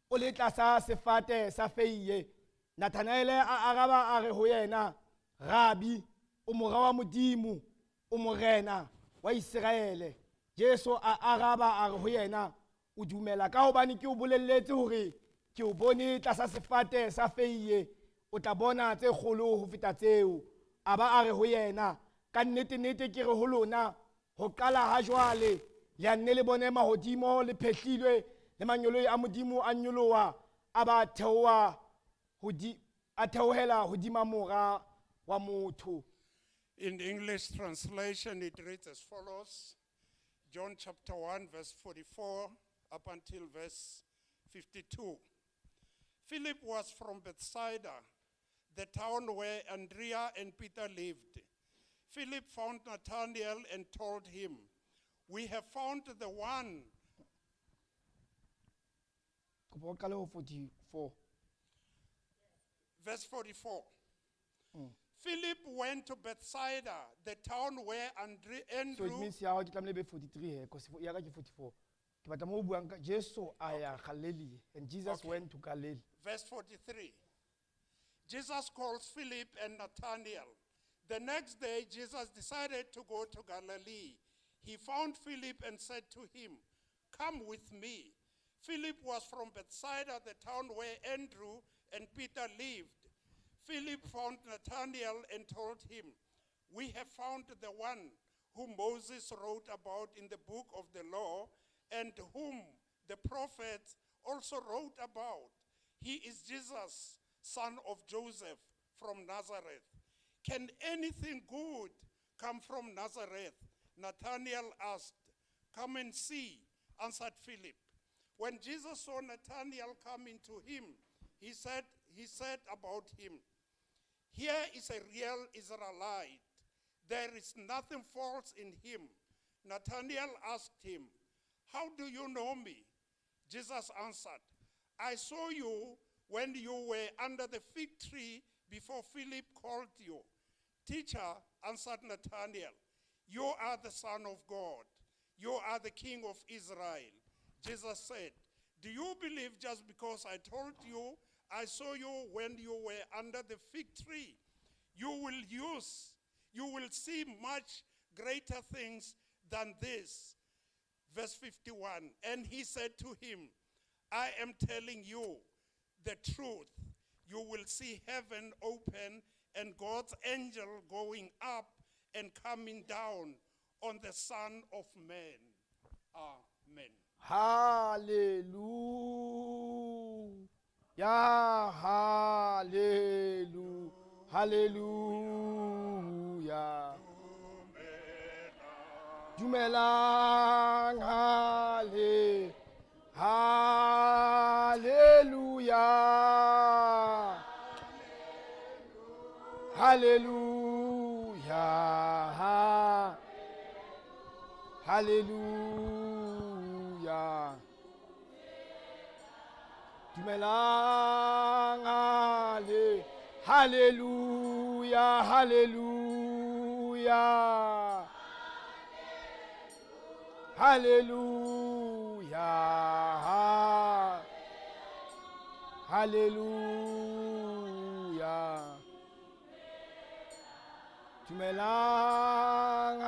o le tlasa sefate sa feiye. Nathanaele a araba a re ho yena, Rabi, o mora wa Modimo, o morena wa Israele. Jesu a araba a re ho yena, o dumela ka hobane ke o bolelletse hore ke o bone tlasa sefate sa feiye, o tla bona tse kgolo ho feta tseo. A ba a re ho yena, ka nnete nnete ke re ho lona, ho qala ha jwale le a nne le bone mahodimo le phehlilwe le manyoloi a modimo a nyoloha a ba theoha a theohela hodima mora wa motho. In the English translation, it reads as follows. John chapter 1, verse 44 up until verse 52. Philip was from Bethsaida, the town where Andrea and Peter lived. Philip found Nathanael and told him, "We have found the one." Verse 44. Philip went to Bethsaida, the town where So it Andrew means ya ke tlamehile be 43 here because ya ka ke 44. Ke batla mo buang ka Jesu a ya Galilee and Jesus Okay. went to Galilee. Verse 43. Jesus calls Philip and Nathanael. The next day, Jesus decided to go to Galilee. He found Philip and said to him, "Come with me." Philip was from Bethsaida, the town where Andrew and Peter lived. Philip found Nathanael and told him, "We have found the one whom Moses wrote about in the book of the law and whom the prophets also wrote about. He is Jesus, son of Joseph from Nazareth. Can anything good come from Nazareth?" Nathanael asked. "Come and see," answered Philip. When Jesus saw Nathanael coming to him, he said about him, "Here is a real Israelite. There is nothing false in him." Nathanael asked him, "How do you know me?" Jesus answered, "I saw you when you were under the fig tree before Philip called you." "Teacher," answered Nathanael, "you are the Son of God. You are the King of Israel." Jesus said, "Do you believe just because I told you I saw you when you were under the fig tree? You will see much greater things than this." Verse 51, and he said to him, "I am telling you the truth. You will see heaven open and God's angel going up and coming down on the Son of Man." Amen. Hallelujah. Hallelujah. Hallelujah. Dumelang. Hallelujah. Hallelujah. Hallelujah. Dumelang. Hallelujah. Hallelujah. Hallelujah. Hallelujah. Dumelang.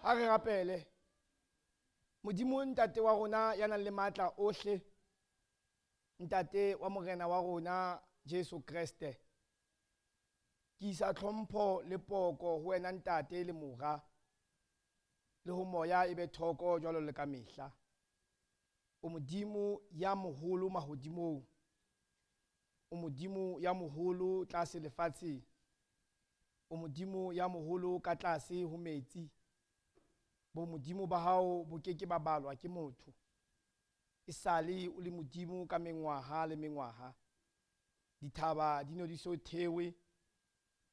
Ha re rapele. Modimo ntate wa rona ya nang le matla ohle. Ntate wa morena wa rona Jesu Kriste. Ke isa tlhompho le poko ho wena ntate le mora. Le ho moya ebe thoko jwalo le ka mehla. O modimo ya moholo mahodimong. O modimo ya moholo tlase lefatsheng. O modimo ya moholo ka tlase ho metsi. Bo modimo ba hao bo keke ba balwa ke motho. Isale o le modimo ka mengwaha le mengwaha. Dithaba di no di so thewe.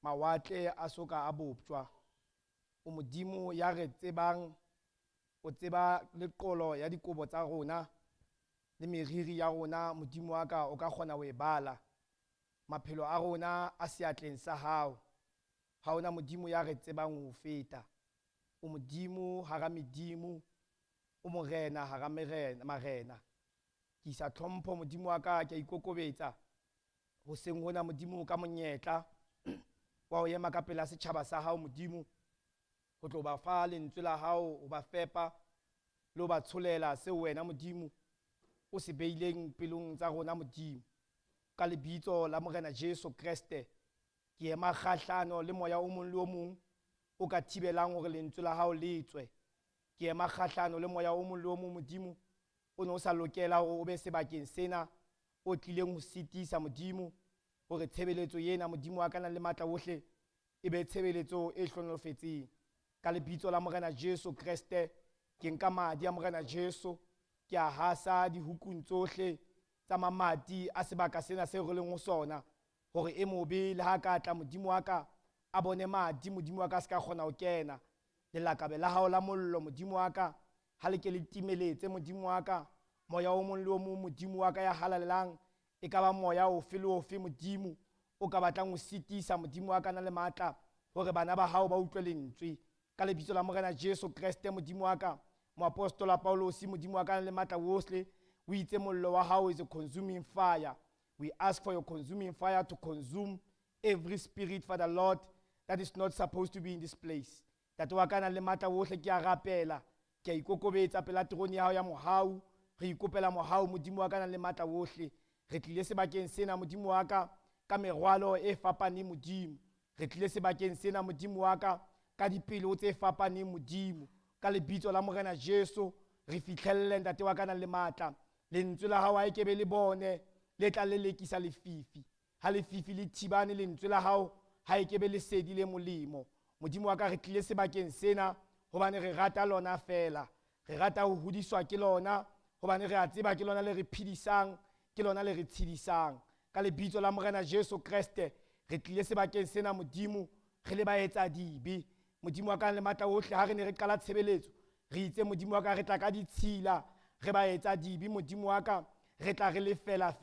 Mawatle a soka a bopjwa. O modimo ya re tsebang. O tseba le qolo ya dikobo tsa rona. Le meriri ya rona modimo wa ka o ka kgona ho e bala. Maphelo a rona a seatleng sa hao. Ha ona modimo ya re tsebang ho feta. O modimo hara medimo. O morena hara marena. Ke isa tlhompho modimo wa ka ke ikokobetsa. Ho seng hona modimo ka monyetla. Wa ho ema ka pela setjhaba sa hao modimo. Ho tlo ba fa lentswe la hao o ba fepa. Le ho ba tsholela seo wena modimo o se beileng pelong tsa rona modimo. Ka lebitso la morena Jesu Kriste. Ke ema kgahlano le moya o mong le o mong o ka thibelang hore lentswe la hao le tswe. Ke ema kgahlano le moya o mong le o mong Modimo o ne o sa lokela hore o be sebakeng sena o tlileng ho sitisa Modimo hore tshebeletso yena Modimo wa ka nang le matla ohle e be tshebeletso e hlonolofetseng. Ka lebitso la Morena Jesu Kriste ke nka madi a Morena Jesu ke a hasa dihukung tsohle tsa mamati a sebaka sena se re leng ho sona hore e mobe le ha ka tla Modimo wa ka a bone madi Modimo wa ka se ka kgona ho kena. Lelakabe la hao la mollo Modimo wa ka ha le ke le timeletse Modimo wa ka moya o mong le o mong Modimo wa ka ya halalelang e ka ba moya ofe le ofe Modimo o ka batlang ho sitisa Modimo wa ka na le matla hore bana ba hao ba utlwe lentswe. Ka lebitso la Morena Jesu Kriste Modimo wa ka moapostola Paulos Modimo wa ka na le matla ohle o itse mollo wa hao is a consuming fire. We ask for your consuming fire to consume every spirit, Father Lord, that is not supposed to be in this place. Tate wa ka na le matla ohle ke a rapela ke a ikokobetsa pela trone ya hao ya mohau re ikopela mohau Modimo wa ka na le matla ohle re tlile sebakeng sena Modimo wa ka ka merwalo e fapaneng Modimo re tlile sebakeng sena Modimo wa ka ka dipelo tse fapaneng Modimo ka lebitso la Morena Jesu re fihlelle ntate wa ka na le matla lentswe la hao a ke be le bone le tla le lekisa lefifi ha lefifi le thibane lentswe la hao ha ke be le sedi le molemo Modimo wa ka re tlile sebakeng sena hobane re rata lona fela re rata ho hodiswa ke lona hobane re a tseba ke lona le re phedisang ke lona le re tshedisang ka lebitso la Morena Jesu Kriste re tlile sebakeng sena Modimo re le baetsa dibe Modimo wa ka le matla ohle ha re ne re qala tshebeletso re itse Modimo wa ka re tla ka ditshila re baetsa dibe Modimo wa ka re tla re le fela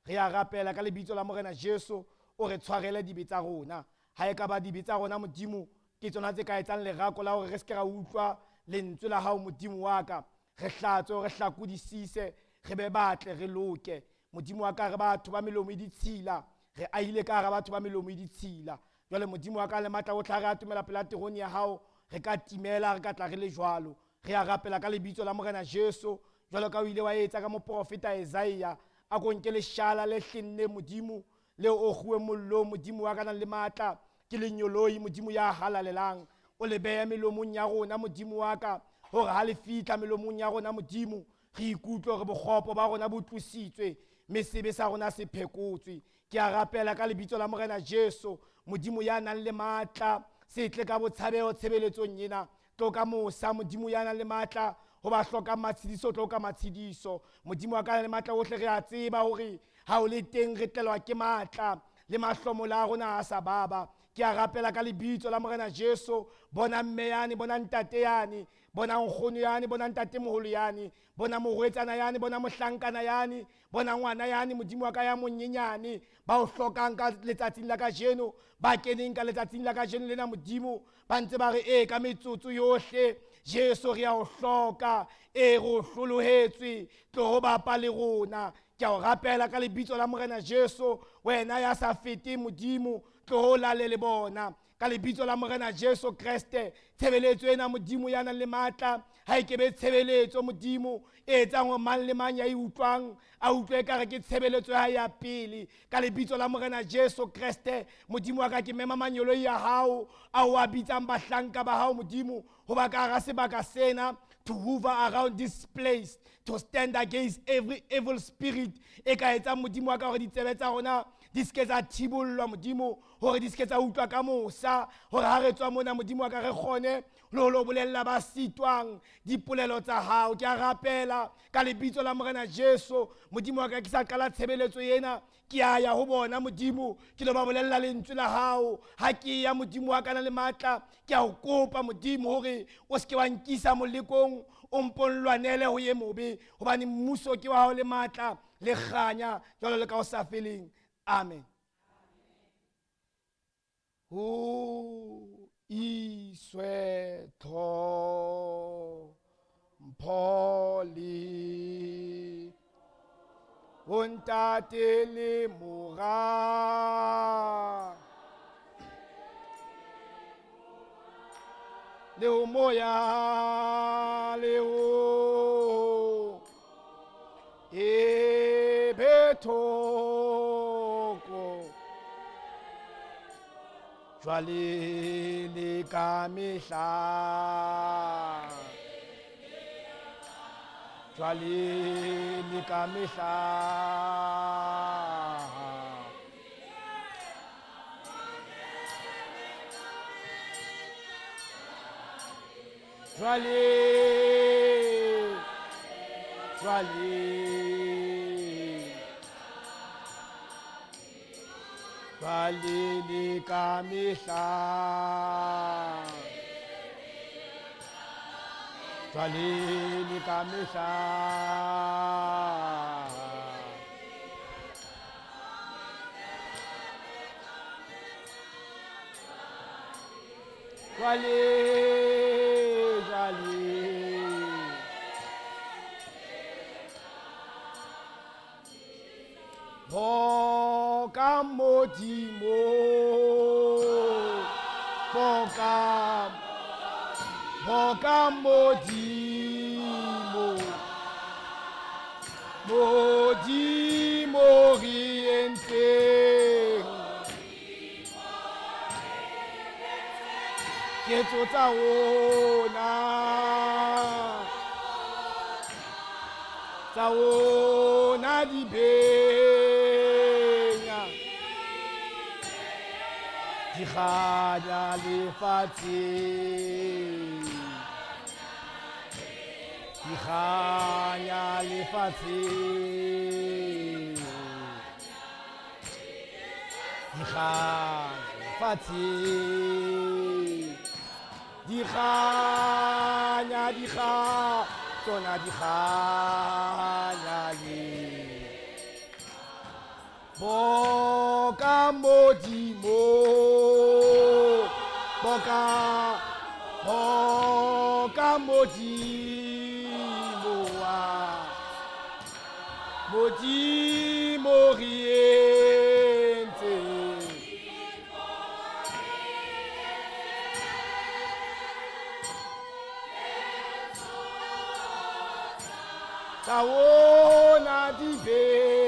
re a rapela ka lebitso la Morena Jesu o re tshwarele dibe tsa rona ha e ka ba dibe tsa rona Modimo ke tsona tse ka etsang lerako la hore re se ka utlwa lentswe la hao Modimo wa ka re hlatswe re hlakudisise re be batle re loke Modimo wa ka re batho ba melomo e ditshila re aile ka hara batho ba melomo e ditshila jwale Modimo wa ka le matla o tla re atumela pela terone ya hao re ka timela re ka tla re le jwalo re a rapela ka lebitso la Morena Jesu jwalo ka o ile wa etsa ka moprofeta Isaiah a ko nke leshala le hlenne Modimo le o khuwe mollo Modimo wa ka na le matla ke lenyoloi Modimo ya halalelang o le beya melomong ya rona Modimo wa ka hore ha le fitla melomong ya rona Modimo re ikutlwe re bokgopo ba rona bo tlositswe mesebe sa rona se phekotswe ke a rapela ka lebitso la Morena Jesu Modimo ya nang le matla se tle ka botshabelo tshebeletsong ena tlo ka mosa Modimo ya nang le matla ho ba hloka matshidiso tlo ka matshidiso Modimo wa ka le matla ohle re a tseba hore ha o le teng re tlelwa ke matla le mahlomo la rona a sa baba ke a rapela ka lebitso la Morena Jesu bona mme yane bona ntate yane bona nkgono yane bona ntate moholo yane bona morwetsana yane bona mohlankana yane bona ngwana yane Modimo wa ka ya monyenyane ba o hlokang ka letsatsing la kajeno ba keneng ka letsatsing la kajeno lena Modimo ba ntse ba re ka metsotso yohle Jesu re a o hloka re o hlolohetswe tlo ho bapa le rona ke a o rapela ka lebitso la Morena Jesu wena ya sa fete Modimo tlo ho lale le bona ka lebitso la Morena Jesu Kriste tshebeletso ena Modimo ya nang le matla ha e ke be tshebeletso Modimo e etsang hore mang le mang ya e utlwang a utlwe ka re ke tshebeletso ya pele ka lebitso la Morena Jesu Kriste Modimo wa ka ke mema manyolo ya hao a o a bitsang bahlanka ba hao Modimo ho ba ka hara sebaka sena to hover around this place to stand against every evil spirit e ka etsang Modimo wa ka hore ditsebe tsa rona di ske tsa thibollwa Modimo hore di ske tsa utlwa ka mosa hore ha re tswa mona Modimo wa ka re kgone lo bolella ba sitwang dipolelo tsa hao ke a rapela ka lebitso la Morena Jesu Modimo wa ka ke sa qala tshebeletso ena ke a ya ho bona Modimo ke lo ba bolella lentswe la hao ha ke ya Modimo wa ka na le matla ke a o kopa Modimo hore o ske wa nkisa molekong o mponlwanele ho ye mobe hobane mmuso ke wa hao le matla le kganya jwalo le ka o sa feleng amen Iswetho Mpoli Untate le mora le moya le o ebetoko jwale le ka mehla jwale le ka mehla jwale jwale jwale le ka mehla jwale le ka mehla jwale jwale boka modimo boka modimo modimo re entseng ketso tsa ona di benya di kganya lefatsheng di kganya lefatsheng di kganya lefatsheng di kganya tsona di kganya le boka modimo boka modimo wa modimo re entseng tsa ona di benya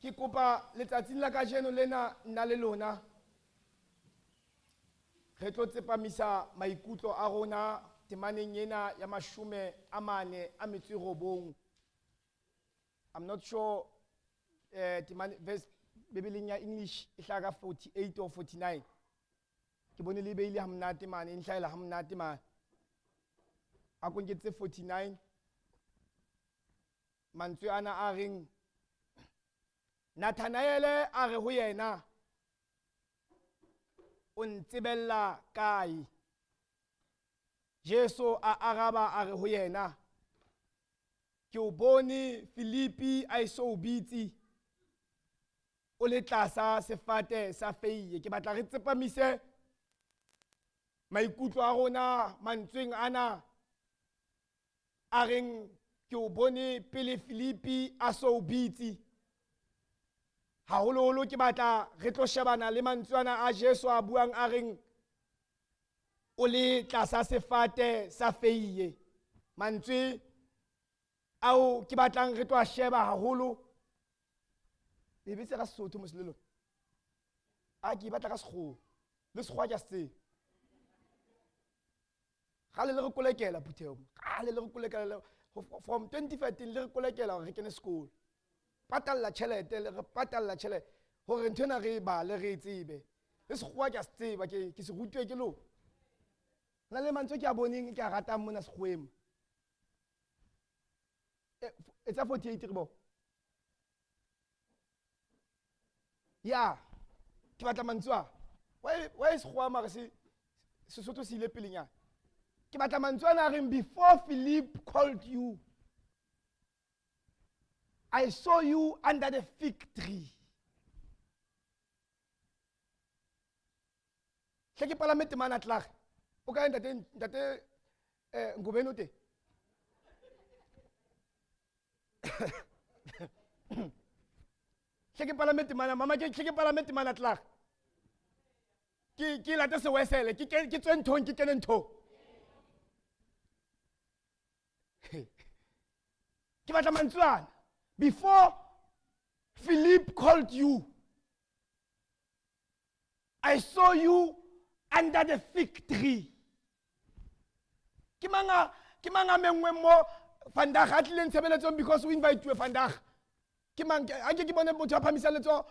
ke kopa letsatsing la kajeno lena nna le lona re tlo tsepamisa maikutlo a rona temaneng ena ya 49. I'm not sure verse Bibeleng ya English e hlaga 48 or 49 ke bone le beile ha mnate mane e hlaela ha mnate mane a kongetse 49 mantswe ana a reng Nathanaele a re ho yena o ntsebella kae Jesu a araba a re ho yena ke o bone Filipi a iso o bitsi o le tlasa sefate sa feiye ke batla re tsepamise maikutlo a rona mantsweng ana a reng ke o bone pele Filipi a so o bitsi haholoholo ke batla re tlo shebana le mantswana a Jesu a buang a reng o le tlasa sefate sa feiye mantswe ao ke batlang re tlo a sheba haholo e be se ka Sotho moslelo a ke batla ka sekgo le sekgwa ja se gale le re kolekela putheo gale le re kolekela from 2013 le re kolekela re kene sekolo patalla tšhelete le re patalla tšhelete gore nthena re ba le re tsebe le sekgwa ja se tseba ke se rutwe ke lo na le mantswe ke a boneng ke a ratang mona sekgwemo etsa 48 re bo ya ke batla mantswe why sekgwa mare se Sotho se ile pelenyana ke batla mantswe ana a reng before Philip called you I saw you under the fig tree hle ke palamente mana tlag o ka ntate ngubeni uthi hle ke palamente mana mama ke hle ke palamente mana tlag ke late se wesele ke tswe nthong ke kene nthong ke batla mantswana before Philip called you, I saw you under the fig tree. Kimanga mengwe mo vandag atleng tshebeletso because we invite you vandag. Kimanga ake ke bone motho a phamisa letso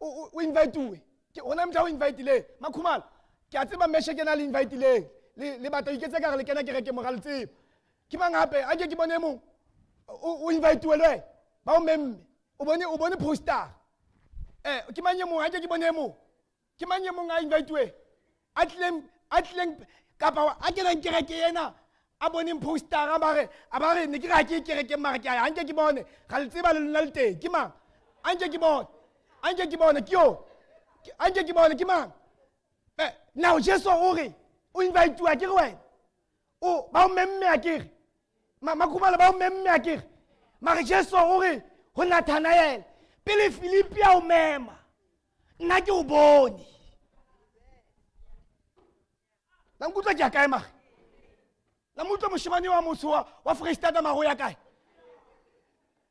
o invite you. Ke ona motho o invite le makhumala. Ke a tseba meshe ke na le invite le batho iketse ka re le kena ke reke moral tsebo. Kimanga hape ake ke bone mo o invite you le ba o memme. O bone poster. Ke manye mo ake ke bone mo. Ke manye mo nga invite we. Atleng kapa a ke reng kereke yena a bone poster a bare ne ke ga ke kereke mara ke a anke ke bone ga le tseba le lona le teng ke mang anke ke bone ke yo anke ke bone ke mang now Jesu o re o invite you a ke re wena o ba o memme a ke re makhumala ba o memme a ke re mara Jesu o re ho Nathanael pele Philipi a o mema nna ke o bone la nkutla ke kae mara la mutlo moshimane wa motho wa Freestata mago ya kae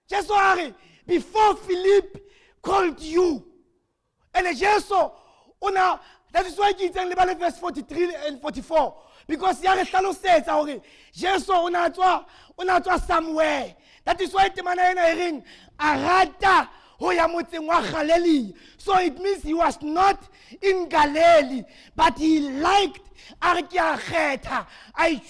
Jesu a re before Philip called you and Jesu ona that is why ke itseng le ba le verse 43 and 44 because ya re hlalosetsa hore Jesu ona tswa somewhere. That is why temana ena e reng a rata ho ya motseng wa Galilee. So it means he was not in Galilee, but he liked I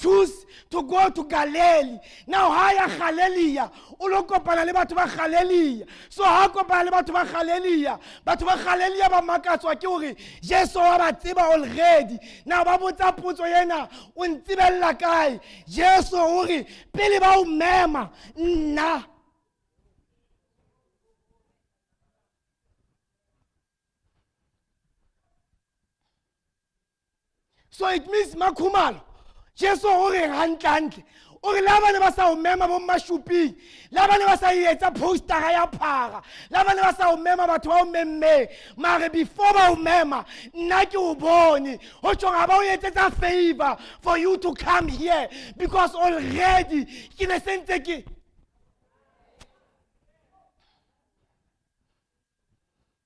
choose to go to Galilee. Now haya Galilee, o lo kopana le batho ba Galilee. So ha kopana le batho ba Galilee ba makatswa ke hore Jesu wa ba tseba already. Now ba botsa potso yena o ntsibella kae? Jesu o re pele ba o mema nna. So it means makhumalo Jesu o re hantle o re la bana ba sa o mema bo mashupi la bana ba sa etsa poster ya phara la bana ba sa o mema batho ba o memme mare before ba o mema nna ke o bone ho tsonga ba o etsetsa favor for you to come here because already ke ne sentse ke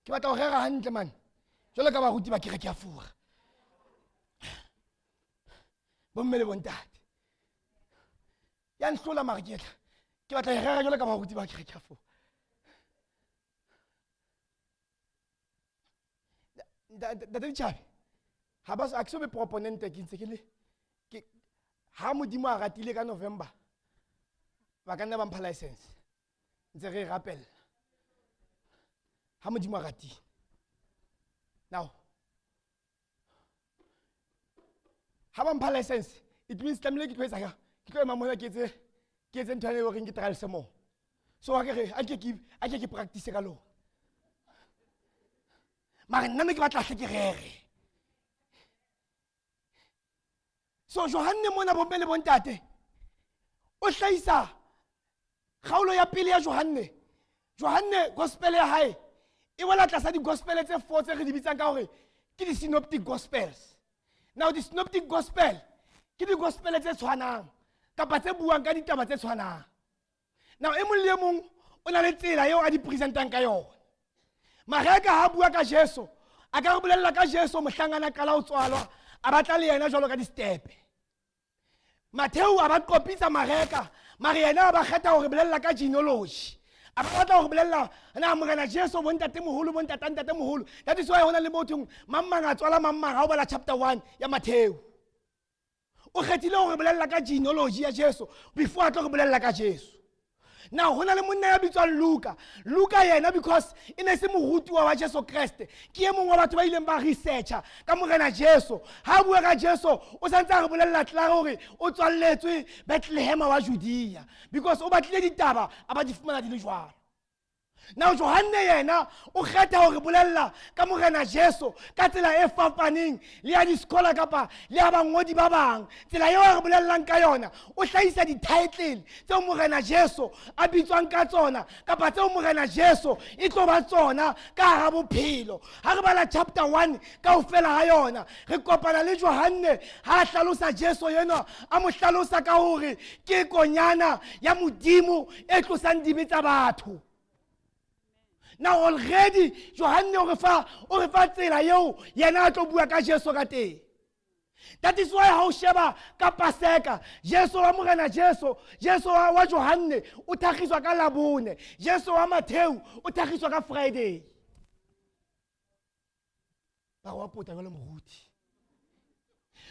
batla o rera hantle man jole ka ba ruti ba kere ke a fura bommele bontate ya nhlola mariketla ke batla e rera jole ka ba ruti ba kere ke a fura da tšhabe ha ba a ke so be proponente ke ntse ke le ke ha modimo a ratile ka November ba ka nna ba mpha license ntse re rapella ha modimo a ratile now ha ba mpha license it means tlamehile ke tlo etsa ke tlo ema mona ke etse ntho ya hore ke trial mo so wa ke re a ke practice ka lona mara nna ke batla hle ke rere so Johanne mona bombele bontate o hlaisa kgaolo ya pele ya Johanne gospel ya hae e wela tlasa di gospel tse 4 tse re di bitsang ka hore ke di synoptic gospels. Now the synoptic gospel ke di gospel tse tshwanang kapa tse buang ka ditaba tse tshwanang. Now e mong le mong o na le tsela eo a di presentang ka yona. Mareka ha bua ka Jesu a ka re bolella ka Jesu mohlangana kala o tswalwa a batla le yena jwalo ka di step. Matthew a ba kopitsa mareka mare yena ba kgetha hore bolella ka genealogy. A ba batla hore bolella na morena Jesu bontate moholo. That is why hona le motho mamma a tswala mamma ha o bala chapter 1 ya Matthew. O kgethile hore bolella ka genealogy ya Jesu before a tlo re bolella ka Jesu. Now hona le monna ya bitswang Luka yena because ene se moruti wa Jesu Kriste ke e mongwe wa batho ba ileng ba researcha ka morena Jesu ha bua ka Jesu o santsa re bolella tla hore o tswalletswe Bethlehem wa Judea because o batlile ditaba a ba di fumana di le jwalo. Now Johanne yena o kgetha hore bolella ka morena Jesu ka tsela e fapaneng le ya diskola kapa le ya bangodi ba bang. Tsela eo re bolellang ka yona o hlahisa di-title tseo morena Jesu a bitswang ka tsona kapa tseo morena Jesu e tlo ba tsona ka hara bophelo. Ha re bala chapter 1 kaofela ha yona re kopana le Johanne ha a hlalosa Jesu yena a mo hlalosa ka hore ke konyana ya modimo e tlosang dibe tsa batho. Now already Johanne o re fa tsela eo yena a tlo bua ka Jesu ka teng. That is why ha o sheba ka Paseka Jesu wa morena Jesu wa Johanne o thagiswa ka Labone, Jesu wa Matthew o thagiswa ka Friday. Ba wa pota le moruti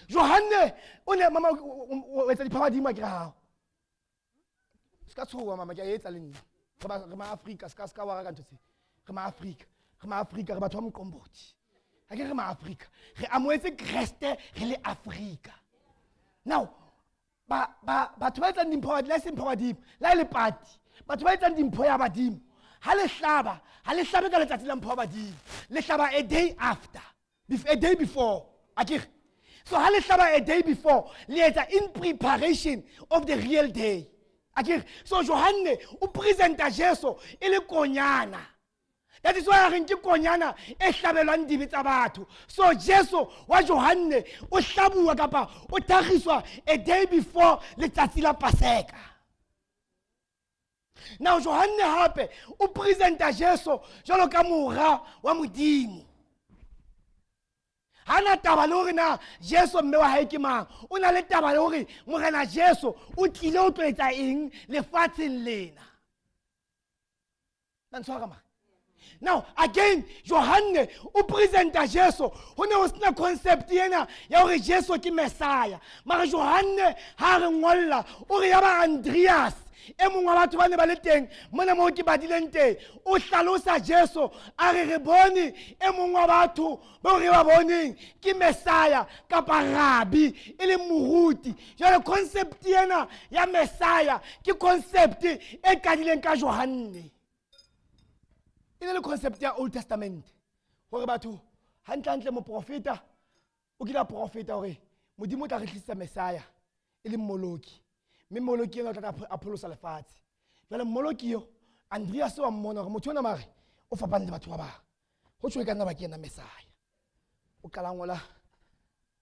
Johanne o ne mama o etsa diphapadimo ke hao. Ska tshowa mama ke a etsa le nna. Re ma Africa ska wa ka ntse. Re ma Africa re batho ba mqomboti. Ha ke re ma Africa re amoetse Kriste re le Africa. Now batho ba etsang dimpho la se mpho badimo la ile party batho ba etsang dimpho ya badimo ha le hlabe ka letsatsi la mpho badimo le hlaba a day after a day before akere. So ha le hlaba a day before le etsa in preparation of the real day akere. So Johanne o presenta Jesu ile konyana. That is why re nke konyana e hlabelwang dibe tsa batho. So Jesu wa Johanne o hlabuwa kapa o thagiswa a day before letsatsi la Paseka. Now Johanne hape o presenta Jesu jalo ka mora wa modimo. Hana taba le hore na Jesu mme wa hae ke mang, o na le taba le hore morena Jesu o tlile o tlo etsa eng lefatsheng lena. Nantshwara ma. Now again Johanne o presenta Jesu ho ne ho sena concept yena ya hore Jesu ke Messiah. Mara Johanne ha re ngolla o re ya ba Andreas e mongwe wa batho ba ne ba le teng mona mo ke badileng teng o hlalosa Jesu a re bone e mongwe wa batho ba re ba boneng ke Messiah kapa Rabbi e le moruti. Jwale concept yena ya Messiah ke concept e kadileng ka Johanne. E le concept ya Old Testament hore batho hantle mo profeta o kila profeta hore modimo tla re tlisa Messiah e le mmoloki. Mme mmoloki ena o tla apholosa lefatshe. Jwale mmoloki yo Andreas wa mmona hore motho ona mare o fapane le batho ba bang. Ho tswe ka nna ba ke ena Messiah. O kala ngola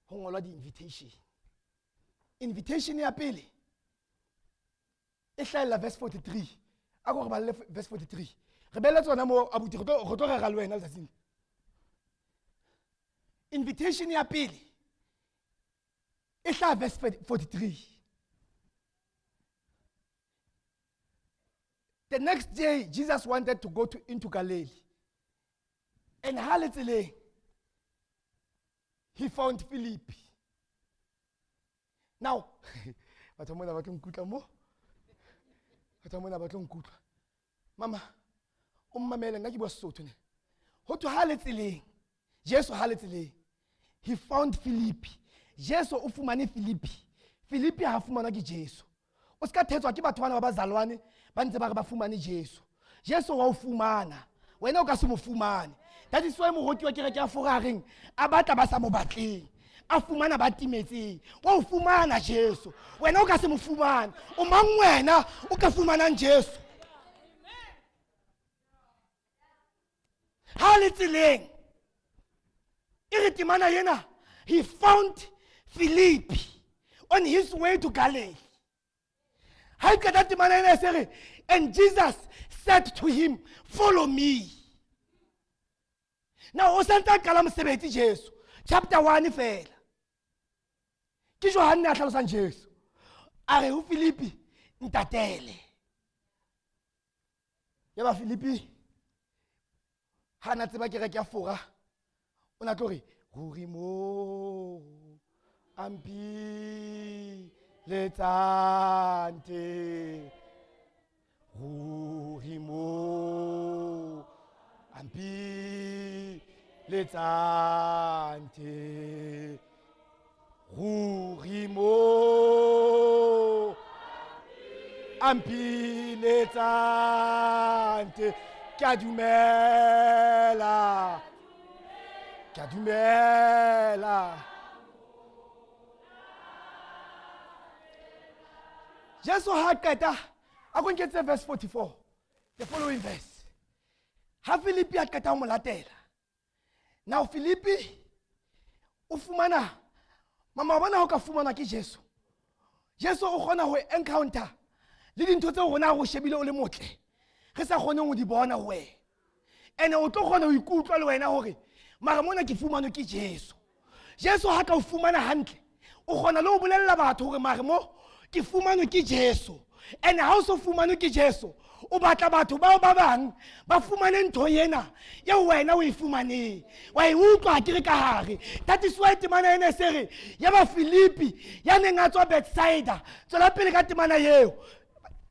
ho ngolwa di-invitation. Invitation ya pele e hlahella verse 43. A go re balle verse 43. Re bele tsona mo abuti go tlo rega le wena letsatsing. Invitation ya pele e hlahella verse 43. The next day, Jesus wanted to go into Galilee. And halitile, he found Philip. Now, Mama, ummamela nna ke bua Sotho ne. Ho to halitile, Jesu halitile. He found Philip. Jesu o fumane Philip. Philip ha fumana ke Jesu. O ska thetswa ke batho bana ba bazalwane ba ntse ba re ba fumane Jesu. Jesu wa o fumana. Wena o ka se mo fumane. That is why mohoki wa kereke ya forareng a batla ba sa mo batleng. A fumana ba timetseng. Wa o fumana Jesu. Wena o ka se mo fumane. O mang wena o ka fumanang Jesu? Halitseleng. Iritimana yena. He found Philip on his way to Galilee. And Jesus said to him, follow me. Now, Osanta Kalam Sebeti Jesu, chapter 1 fell. Ki Johanne a hlalosa Jesu. Are ho Philipi ntatele. Ya ba Philipi hana tseba kereke ya fora. Ona tlo re ruri mo ampi letsante ruri mo ampi letsante ruri ampi letsante ke Ke a dumela. Ke a dumela. Jesu ha qeta a go nketse verse 44, the following verse. Ha Philippi a qeta ho mo latela. Now Philippi o fumana mama bona ho ka fumana ke Jesu. Jesu o kgona ho encounter le dintho tse rona go shebile o le motle. Re sa kgone go di bona we. Ene o tlo kgona ho ikutlwa le wena hore mara mona ke fumano ke Jesu. Jesu ha ka o fumana hantle. O kgona le ho bolella batho hore mara mo ke fumano ke Jesu. Ene ha o so fumano ke Jesu. O batla batho ba bang ba fumane ntho yena ya wena o e fumane wa e utlwa ke re ka hare. That is why temana ene sere ya ba Philippi ya neng a tswa Bethsaida tsela pele ka temana yeo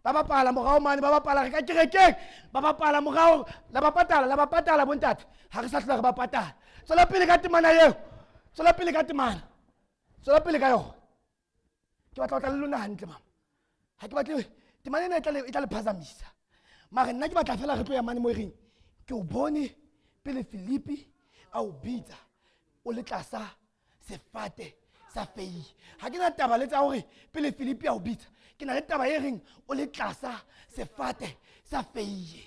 ba bapala morao mane ba bapala re ka kerekeng ba bapala morao la ba patala bontate ha re sa tla re ba patala tsela pele ka temana yeo tsela pele ka temana tsela pele ka yo ke batla tla le lona hantle mama ha ke batle temana ena e tla le phazamisa. Mara nna ke batla fela re tlo ya mane mo reng ke o bone pele Philippi a o bitsa o le tlasa sefate sa fei. Ha ke na taba le tsa hore pele Philippi a o bitsa ke na le taba e reng o le tlasa sefate sa fei.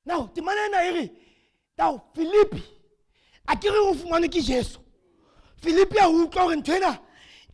Now temana ena e re tao Philippi a ke re o fumane ke Jesu. Philippi a utlwa hore ntho ena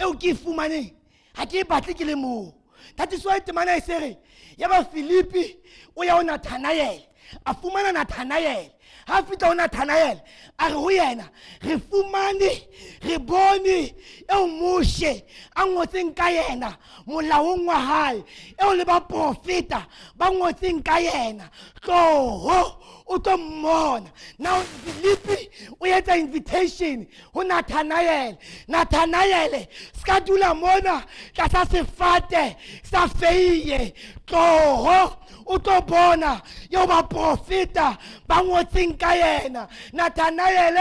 eo ke e fumaneng ha ke e batle ke le moo. That is why temana e sere ya ba Philippi o ya o Nathanael a fumana Nathanael ha fitla o Nathanael a re ho yena re fumane re bone eo Moshe a ngotseng ka yena molaong wa hae eo le ba profeta ba ngotseng ka yena tloho o tlo mmona. Now Philippi o etsa invitation ho Nathanael. Nathanael ska dula mona tlasa sefate sa feiye tloho o tlo bona yo ba profeta ba ngotseng ka yena. Nathanael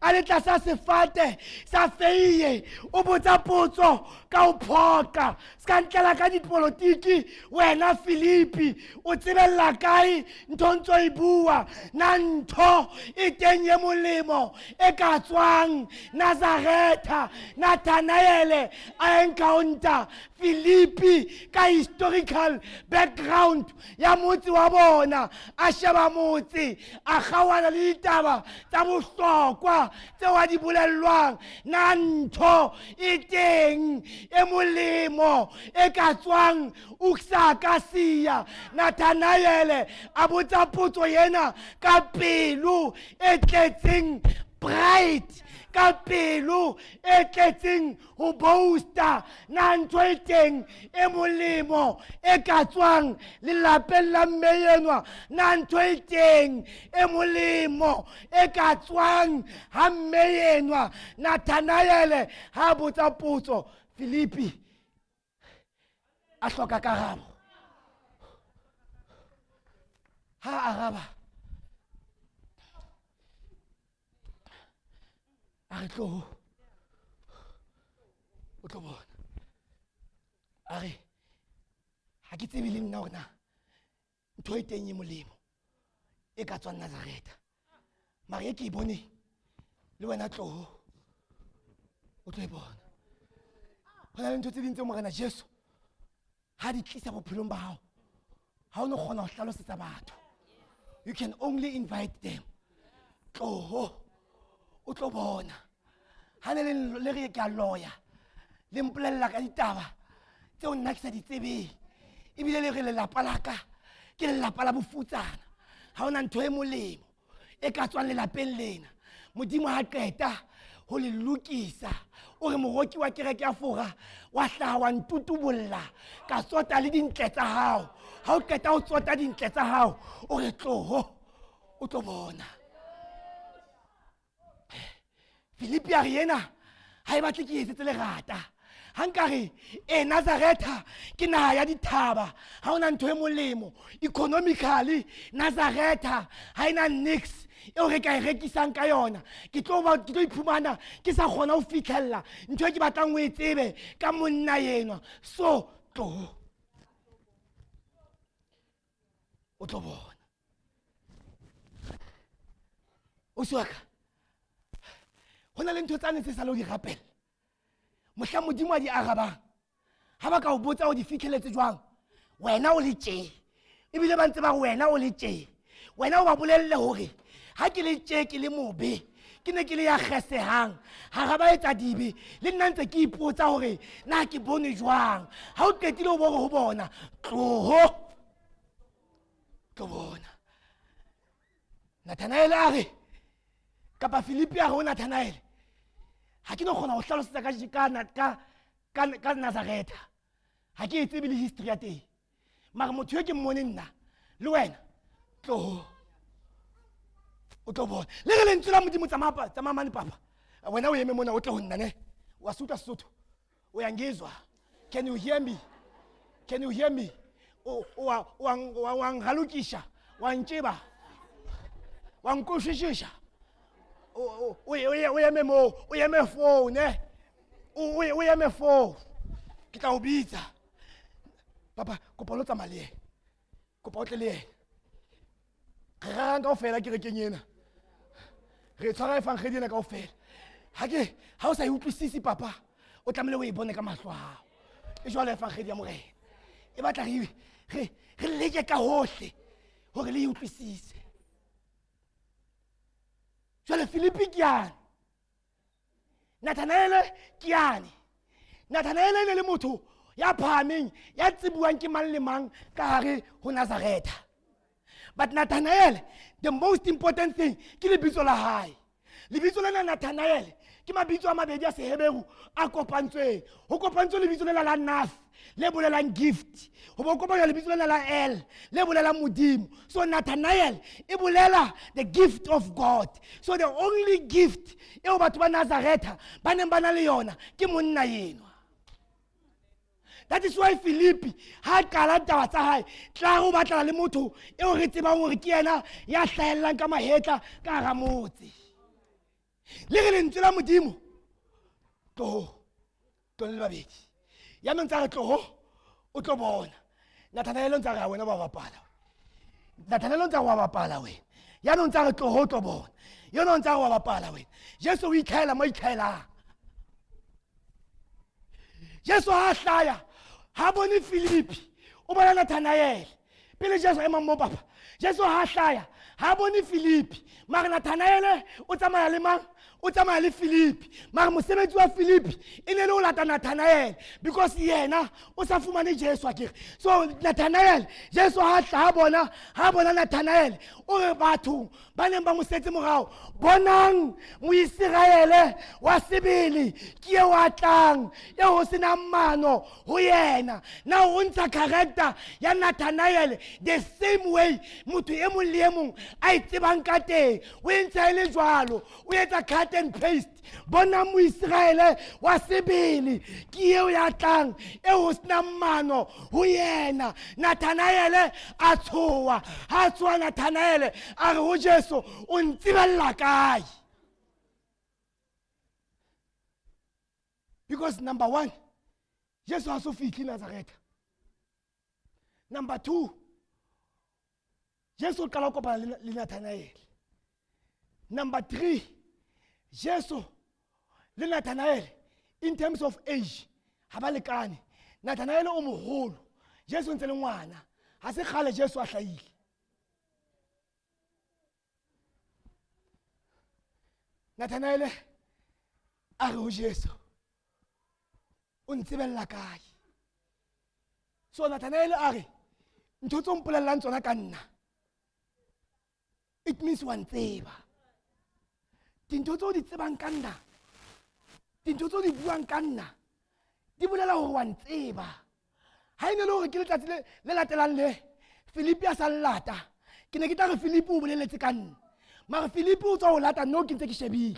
a le tlasa sefate sa feiye o botsa potso ka o phoka ska ntlela ka dipolotiki wena Philippi o tsebella kae ntho ntso e bua na ntho e teng ye molemo e ka tswang Nazareta. Nathanael a encounter Philippi ka historical background ya motse wa bona a sheba motse a kgawana le ditaba tsa bohlokwa tse wa di bolellwang na ntho e teng e molemo e ka tswang URCSA Akasia. Nathanael a botsa potso yena ka pelo e tletseng bright ka pelo e tletseng ho boasta na ntho e teng e molemo e ka tswang lelapeng la mme enwa na ntho e teng e molemo e ka tswang ha mme enwa. Nathanael ha botsa potso Philippi a hloka karabo. Ha araba a re tlo o tlo bona a re ha ke tsebe le nna hore na ntho e teng e molemo e ka tswang Nazareta mara e ke e bone le wena tloho o tlo e bona. Ho na le ntho tse ding tse morena Jesu ha di tlisa bophelong ba hao ha o no kgona ho hlalosetsa batho. You can only invite them. Tloho o tlo bona ha ne le re ke a lawyer le mpolella ka ditaba tseo nna ke sa di tsebeng ebile le re lelapa la ka ke lelapa la bofutsana ha ona ntho e molemo e ka tswang lelapeng lena. Modimo ha qeta ho le lokisa o re moroki wa kereke ya fora wa hlaha wa ntutubolla ka tsota le dintle tsa hao. Ha o qeta ho tsota dintle tsa hao o re tloho o tlo bona. Philippi a re yena ha e batle ke etsetse lerata ha nkare Nazareta ke naha ya dithaba ha ona ntho e molemo economically. Nazareta ha ena nix eo re ka e rekisang ka yona ke tlo iphumana ke sa kgona ho fitlhella ntho e ke batlang o e tsebe ka monna yenwa. So tloho o tlo bona. O swaka hona le ntho tsane tse sa lo di rapela mohla modimo a di arabang ha ba ka o botsa o di fitlheletse jwang wena o le tje ebile ba ntse ba wena o le tje wena o ba bolelle hore ha ke le tje ke le mobe ke ne ke le ya kgesehang ha ga ba etsa dibe le nna ntse ke ipotsa hore na ke bone jwang ha o qetile o bo ho bona tloho tlo bona. Nathanael a re kapa Filipi a re ho Nathanael ha ke no kgona ho hlalosetsa ka Nazareth ha ke tsebe le history ya teng mara motho yo ke mmone nna le wena tloho o tlo bona le re lentswe la modimo tsa mamane papa wena o eme mona o tle ho nna ne wa suta Sotho o ya ngizwa. Can you hear me? Can you hear me? O ngalukisha wa ntsheba wa nkushishisha o eme mo o eme phone o eme phone ke tla o bitsa papa kopa lo tsamaya le yena kopa o tle le yena re ranga o fela ke re kenyena re tshwara e fang khedina ka o fela ha o sa e utlwisisi papa o tlamele o e bone ka mahlo a hao e jwale e fang khedi ya morena e batla re leke ka hohle hore le e utlwisise. Jwale Filipi ke yana Nathanael ke yana Nathanael e ne le motho ya phameng ya tsibuang ke mang le mang ka hare ho Nazareth. But Nathanael, the most important thing ke lebitso la hae. Lebitso la Nathanael ke mabitso a mabedi a Seheberu a kopantsweng. Ho kopantswe lebitso la Nath le bolelang gift. Ho bo kopanya lebitso la El le bolelang modimo. So Nathanael e bolela the gift of God. So the only gift eo batho ba Nazareth ba neng ba na le yona ke monna enwa. That is why Filipi ha qala taba tsa hae tla go batla le motho eo re tsebang hore ke yena ya hlahellang ka mahetla ka hara motse. Le re lentswe la modimo to le babedi ya mentsa re tloho o tlo bona. Nathanael ntsa re wena ba bapala Nathanael ntsa wa bapala wena ya no ntsa re tloho o tlo bona yo no ntsa wa bapala wena Jesu o ikhaela mo ikhaela Jesu ha hlaya ha bone Filipi o bona Nathanael pele Jesu ema mo papa Jesu ha hlaya ha bone Filipi mara Nathanael o tsamaya le mang o tsamaya le Filipi mara mosebetsi wa Filipi e ne le o lata Nathanael because yena o sa fumane Jesu akere. So Nathanael Jesu ha bona Nathanael o re batho ba neng ba mo setse morao bonang Moiseraele wa sebele ke eo a tlang eo ho sena mano ho yena na o ntsha character ya Nathanael the same way motho e mong le e mong a itsebang ka teng o entse ile jwalo o etsa cut and paste bona Moiseraele wa sebele ke eo ya tlang eo ho sena mano ho yena. Nathanael a tshowa ha tswa Nathanael a re ho Jesu o ntsibella kae because number 1 Jesu ha so fihle Nazareth. Number 2 Jesu qala go kopana le Nathanael. Number 3 Jesu le Nathanael in terms of age ha ba lekane. Nathanael o moholo Jesu ntse le ngwana ha se khale Jesu a hlahile. Nathanael a re ho Jesu o ntsebella kae. So Nathanael a re ntho tso mpolellang tsona ka nna it means wa ntseba dintho tseo di tsebang ka nna dintho tseo di buang ka nna di bolela hore wa ntseba. Ha ene le hore ke letsatsi le latelang le Filipi a sa llata ke ne ke tla re Filipi o boleletse ka nna mara Filipi o tswa ho lata no ke ntse ke shebile.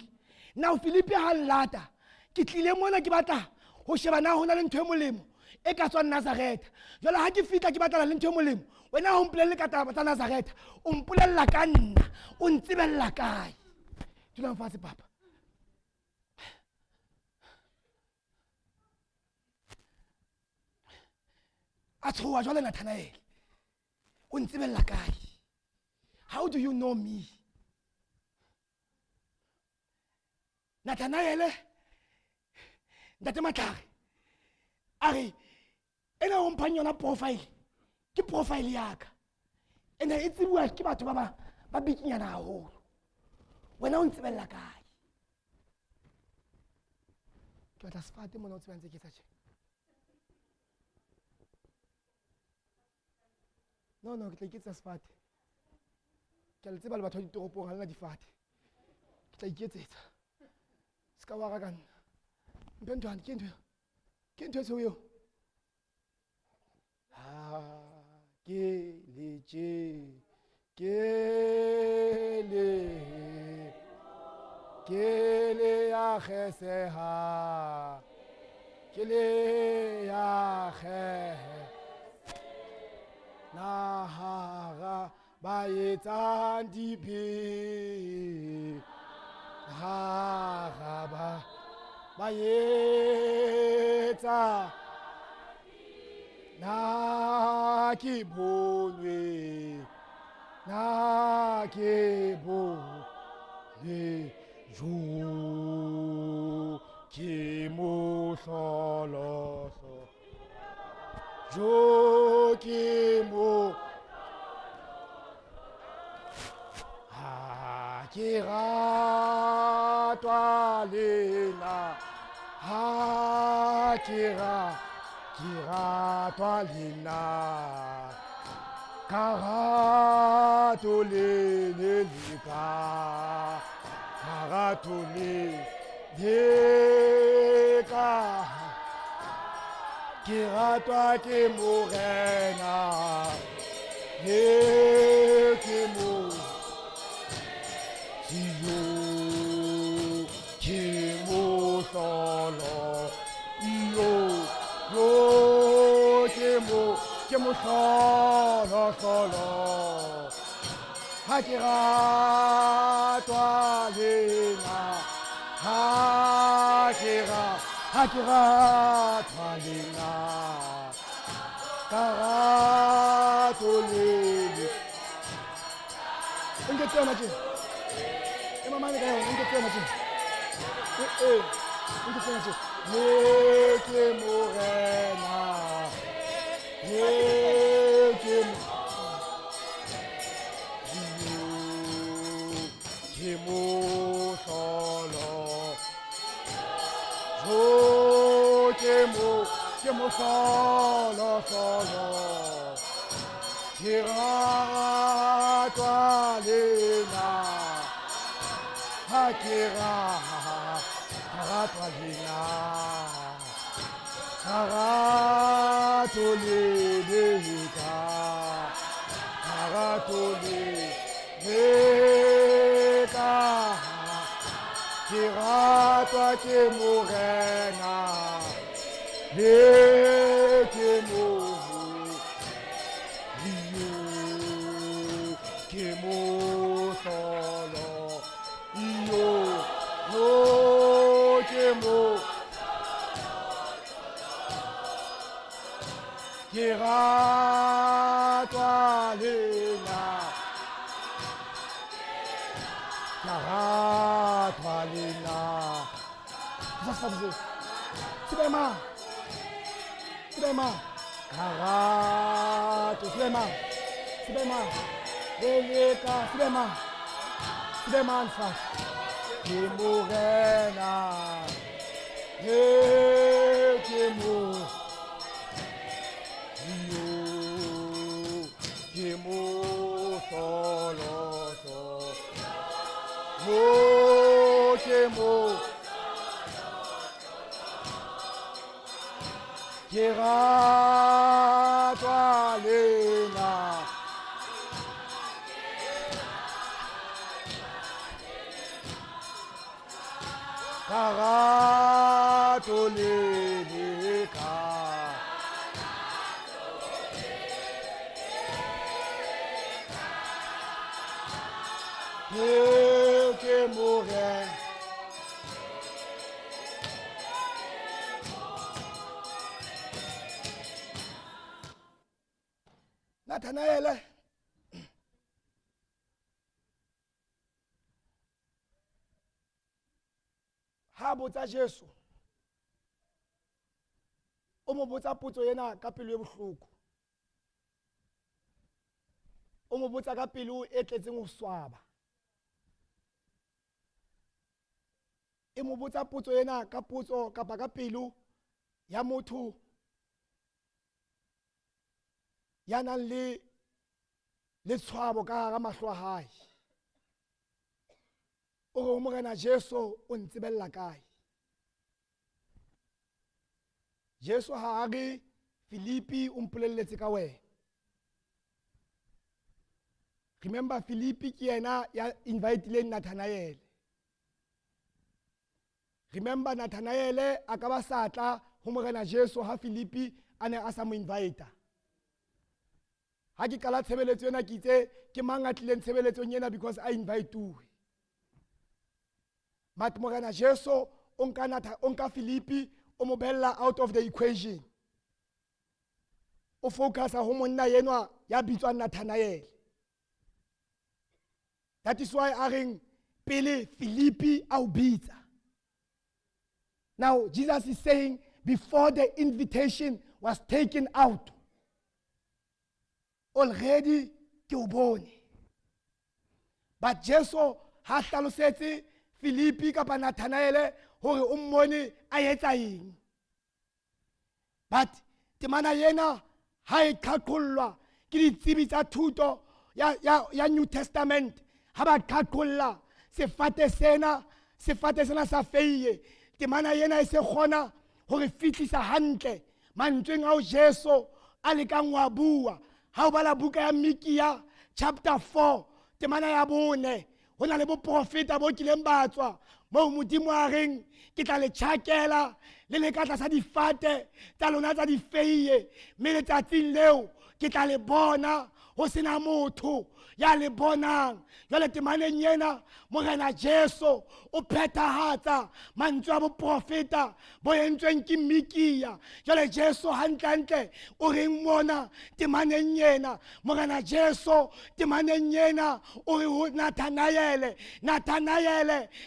Now Filipi ha llata ke tlile mona ke batla ho sheba na hona le ntho e molemo e ka tswa Nazareth. Jwale ha ke fitla ke batla le ntho e molemo wena ho mpolelle ka taba tsa Nazareth o mpolella ka nna o ntsebella kae. Dulang fatshe papa. A tshowa jwale Nathanael Untsebella kae? How do you know me? Nathanael, Ntate Matlhare, are ena o mphang yona profile, ke profile ya ka. Ene e tsebuwa ke batho ba bikinyana haholo. Wena o ntsebella kae? Ke batla sefate mona o tseba ntse ke etsa tje. No, ke tla iketsa sefate. Ke a le tseba le batho ba ditoropong ha lena difate. Ke tla iketsetsa. Ska wa ga nna. Mpentwana ke ntho e seo. Ke le ya kgeseha, ke le ya nahara ba etsang diphe, nahara ba etsa na ke bonwe jo ke mo hloloso jo ke mo ha ke ratwa lena ha ke ratwa lena karato le ka karato le ka ke ratwa ke morena ke mo siyo ke mo solo yo ke mo solo ha ke ratwa lena ha ke ratwa lena karato lele ungetona nje emamani kayo ungetona nje ungetona nje ke morena ke mo solo ke mo solo ke ratwa lena ha ke ratwa lena karato le ka karato le ka ke ratwa ke morena ke mo ke mo solo ke mo ke ratwa lena karatwa lena Sibema karato Sibema Eleka Sibema Alfa ke morena ke mo ke mo solo ke mo ke ratwa lena karato lele ka ke morena Nathanael botsa Jesu o mo botsa potso ena ka pelo e bohloko o mo botsa ka pelo e tletseng ho swaba e mo botsa potso ena ka potso kapa ka pelo ya motho ya nang le tshwabo ka hara mahlo a hae o re o Morena Jesu o ntsebella kae Jesu ha re Filipi o mpolelletse ka wena remember Filipi ke yena ya invite Nathanael remember Nathanael a ka ba satla ho Morena Jesu ha Filipi a ne a sa mo invite ha ke kala tshebeletso ena ke itse ke mang a tlileng tshebeletsong ena because I invite-uwe but Morena Jesu o nka Filipi o mo bella out of the equation o focus ho monna yenwa ya bitswang Nathanael that is why a reng pele Filipi a o bitsa now Jesus is saying before the invitation was taken out already ke o bone but Jesu ha hlalosetse Filipi kapa Nathanael hore o mmone a etsa eng but temana yena ha e qhaqollwa ke ditsebi tsa thuto ya New Testament ha ba qhaqolla sefate sena sa feiye temana yena e se kgona hore fitlisa hantle mantsweng ao Jesu a lekang wa bua ha o bala buka ya Mikia chapter 4 temana ya bone hona le boprofeta bo kileng batswa mo modimo a reng ke tla le tjhakela le le ka tlasa difate tsa lona tsa difeiye mme letsatsing leo ke tla le bona ho sena motho ya le bonang jwale temaneng yena Morena Jesu o phethahatsa mantswe a boprofeta bo entsweng ke Mikia jwale Jesu hantle o reng mona temaneng yena Morena Jesu temaneng yena o re ho Nathanael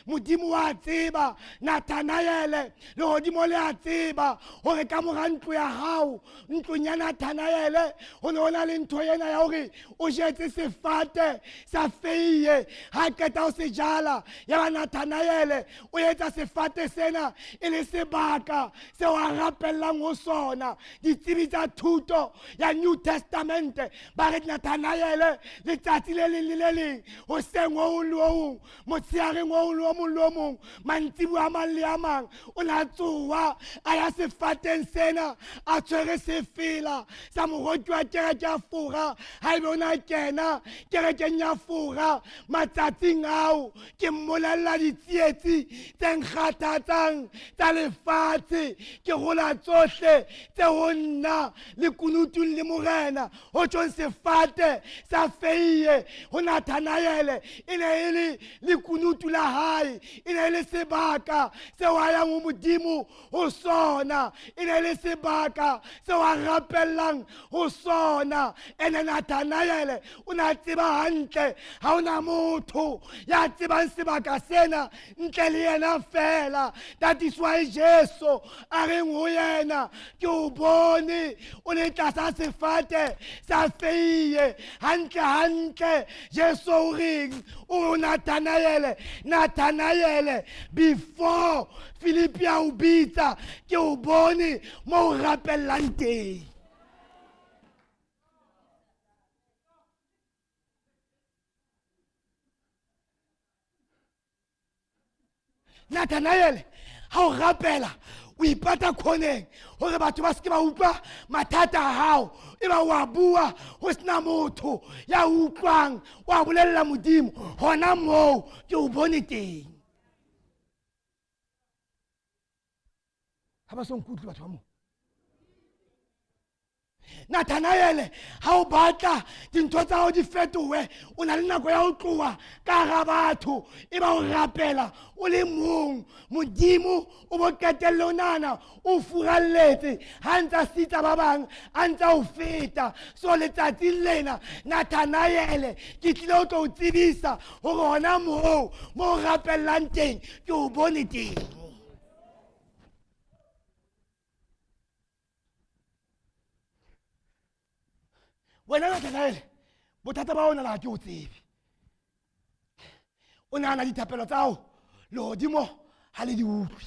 modimo wa tseba Nathanael le hodimo le a tseba hore ka mora ntlo ya hao ntlong ya Nathanael ho ne hona le ntho yena ya hore o jetse sefate sa feiye ha qeta ho se jala ya ba Nathanael o etsa sefate sena e le sebaka se wa rapellang ho sona ditsebi tsa thuto ya New Testament ba re Nathanael letsatsi le leng ho seng ho lo motsheareng ho lo mong mantsibu a mang le a mang o na tsowa a ya sefateng sena a tshwere sefela sa moroti wa kereke ya fora ha ebe ona kena kerekeng ya fora matsatsing ao ke mmolella ditsietsi tse nkgathatsang tsa lefatshe ke gola tsohle tse ho nna le kunutung le morena ho tjong sefate sa feiye ho Nathanael e ne e le lekunutu la hae e ne e le sebaka se wa yang ho modimo ho sona e ne e le sebaka se wa rapellang ho sona ene Nathanael o na tseba hantle ha ona motho ya tsebang sebaka sena ntle le yena fela that is why Jesu a reng ho yena ke o bone o le tlasa sefate sa feiye hantle Jesu o reng o Nathanael before Filipi a o bitsa ke o bone mo o rapellang teng Nathanael ha o rapela o ipata khoneng hore batho ba se ba utlwa mathata a hao e ba wa bua ho sena motho ya utlwang wa bolella modimo hona moo ke o bone teng ha ba so nkutlwe batho ba mo Nathanael ha o batla dintho tsa ho di fetowe o na le nako ya ho tloha ka hara batho e ba o rapela o le mong modimo o bo qetelle onana o furalletse ha ntsa sitsa ba bang a ntsa o feta so letsatsi lena Nathanael ke tlile ho tlo o tsebisa hore hona moo mo rapellang teng ke o bone teng wena Nathanael bothata ba ona la ke o tsebe o nana dithapelo tsa lehodimo ha le di utlwi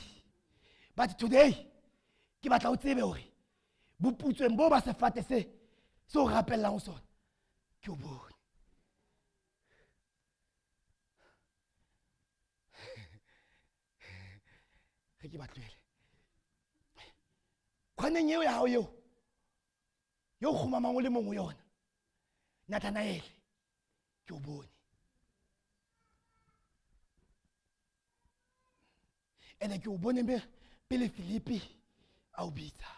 but today ke batla o tsebe hore boputsweng bo ba sefate se o rapellang ho sona ke o bone re ke batlwele khwaneng eo ya hao eo yo khumamang o le mongwe yona Nathanael ke o bone ene ke o bone pele Filipi a o bitsa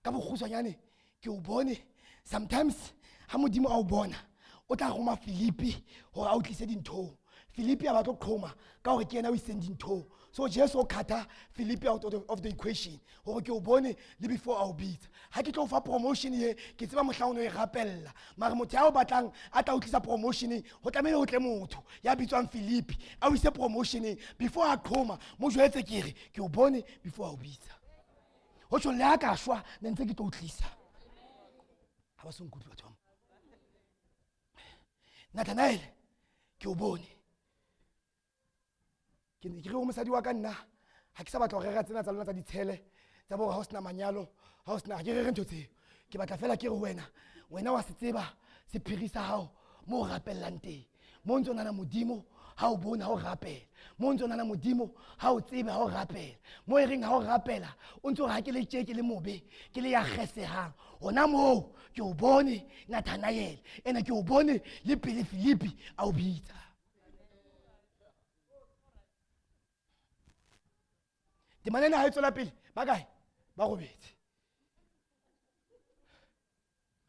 ka bokgutshwanyane ke o bone sometimes ha modimo a o bona o tla roma Filipi hore a o tlise dinthong Filipi a batlo qhoma ka hore ke yena o iseng dinthong so Jesu o khatha Filipi out of the equation hore ke o bone le before a o bitsa ha ke tlo fa promotion ye ke tseba mohlaono e rapella mara motho ya o batlang a tla o tlisa promotion ho tlamehile o tle motho ya bitswang Filipi a o ise promotion before a qhoma mo jwetse kere ke o bone before a o bitsa ho tshwa le aka shwa ne ntse ke tlo o tlisa ha ba se nkutli batho ba Nathanael ke o bone ke ne ke re o mosadi wa ka nna ha ke sa batla ho rera tsena tsa lona tsa ditshele tsa bo ha o sena manyalo ha o sena ke re ntho tseo ke batla fela ke re wena wa se tseba sephiri sa hao mo o rapellang teng mo ntse o nana modimo ha o bona ha o rapela mo ntse o nana modimo ha o tsebe ha o rapela mo e reng ha o rapela o ntse o re ha ke le tje ke le mobe ke le ya kgesehang hona moo ke o bone Nathanael ene ke o bone le pele Filipi a o bitsa Temanena ha etsela pele ba kae ba robetse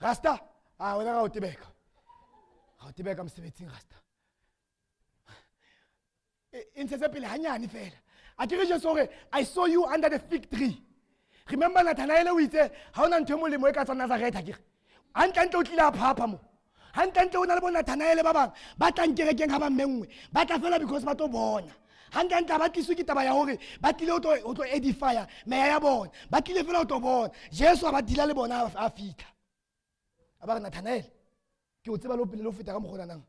Rasta wena ga o tebeka mosebetsing Rasta e ntse pele hanyane fela a ke re Jesu hore I saw you under the fig tree remember Nathanael o itse ha ona ntwe molemo e ka tswa Nazareth akere hantle o tlile a phapha mo hantle o na le bo Nathanael ba bang ba tla nkerekeng ha ba mmengwe ba tla fela because ba tlo bona hantle ba tliswe ke taba ya hore ba tlile o tlo edify meya ya bona ba tlile fela o tlo bona Jesu a ba dila le bona a fitha a ba re Nathanael ke o tseba lo pele lo feta ka mogonanang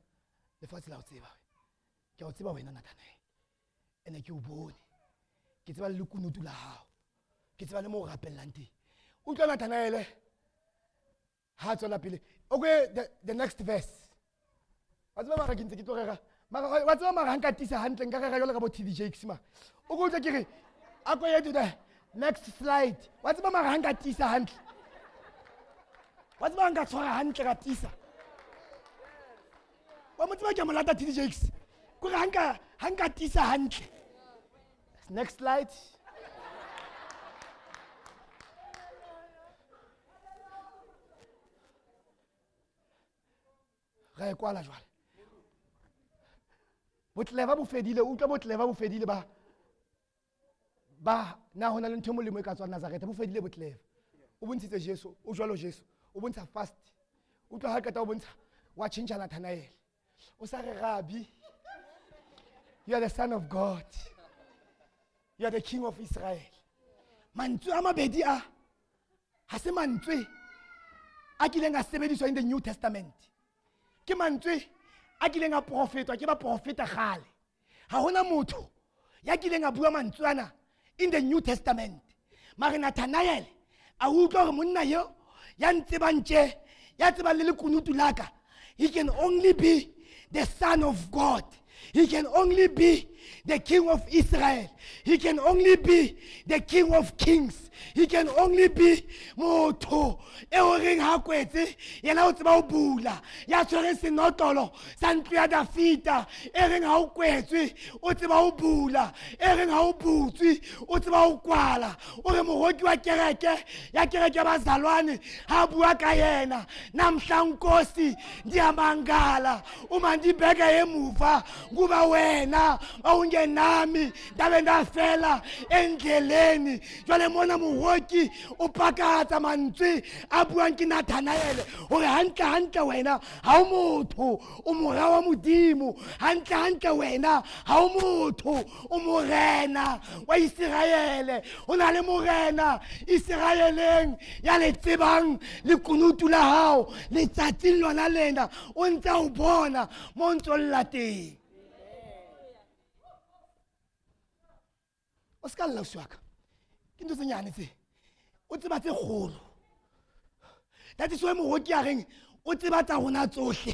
lefatshe la o tseba ke o tseba wena Nathanael ene ke o bone ke tseba le kunutu la hao ke tseba le mo rapellang teng o tla Nathanael ha tswela pele okay the next verse wa tseba mara ke ntse ke tlo rera mara wa tseba mara hanka tisa hantle nka rera jole ka bo TD Jakes ma o go tla ke re a go ye to the next slide wa tseba mara hanka tisa hantle wa tseba hanka tshwara hantle ka tisa wa mo tseba ke molata TD Jakes go re hanka tisa hantle next slide ga e kwala jwale botleva bo fedile o tla botleva bo fedile ba na hona le ntho molemo e ka tswa Nazareth bo fedile botleva o bontshitse Jesu o jwalo Jesu o bontsha fast o tla ha ka ta o bontsha wa change Nathanael o sa re Rabbi you are the son of God you are the king of Israel mantswe a mabedi ha se mantswe a kileng a sebediswa in the New Testament ke mantswe a kileng a profetwa ke ba profeta gale ha hona motho ya kileng a bua mantswana in the New Testament mara Nathanael a utlwa gore monna yo ya ntse bantse ya tseba le kunutu laka he can only be the son of God he can only be the king of Israel he can only be the king of kings he can only be motho e o reng ha kwetse yena o tseba o bula ya tshwere senotolo sa ntlo ya Dafita e reng ha o kwetswe o tseba o bula e reng ha o butswe o tseba o kwala o re mohoki wa kereke ya kereke bazalwane ha bua ka yena namhlankosi ndiyamangala uma ndibheka emuva kuba wena ungenami ndabe ndafela endleleni jwale mona mohoki o pakatsa mantswe a buang ke Nathanaele hore hantle wena ha o motho o mora wa modimo hantle wena ha o motho o morena wa Israele o na le morena Israeleng ya le tsebang le kunutu la hao le tsatsing lona lena o ntse o bona mo ntsolla teng o ska lla swaka ke ntse nyane tse o tseba tse kgolo that is why mohoki a reng o tseba tsa rona tsohle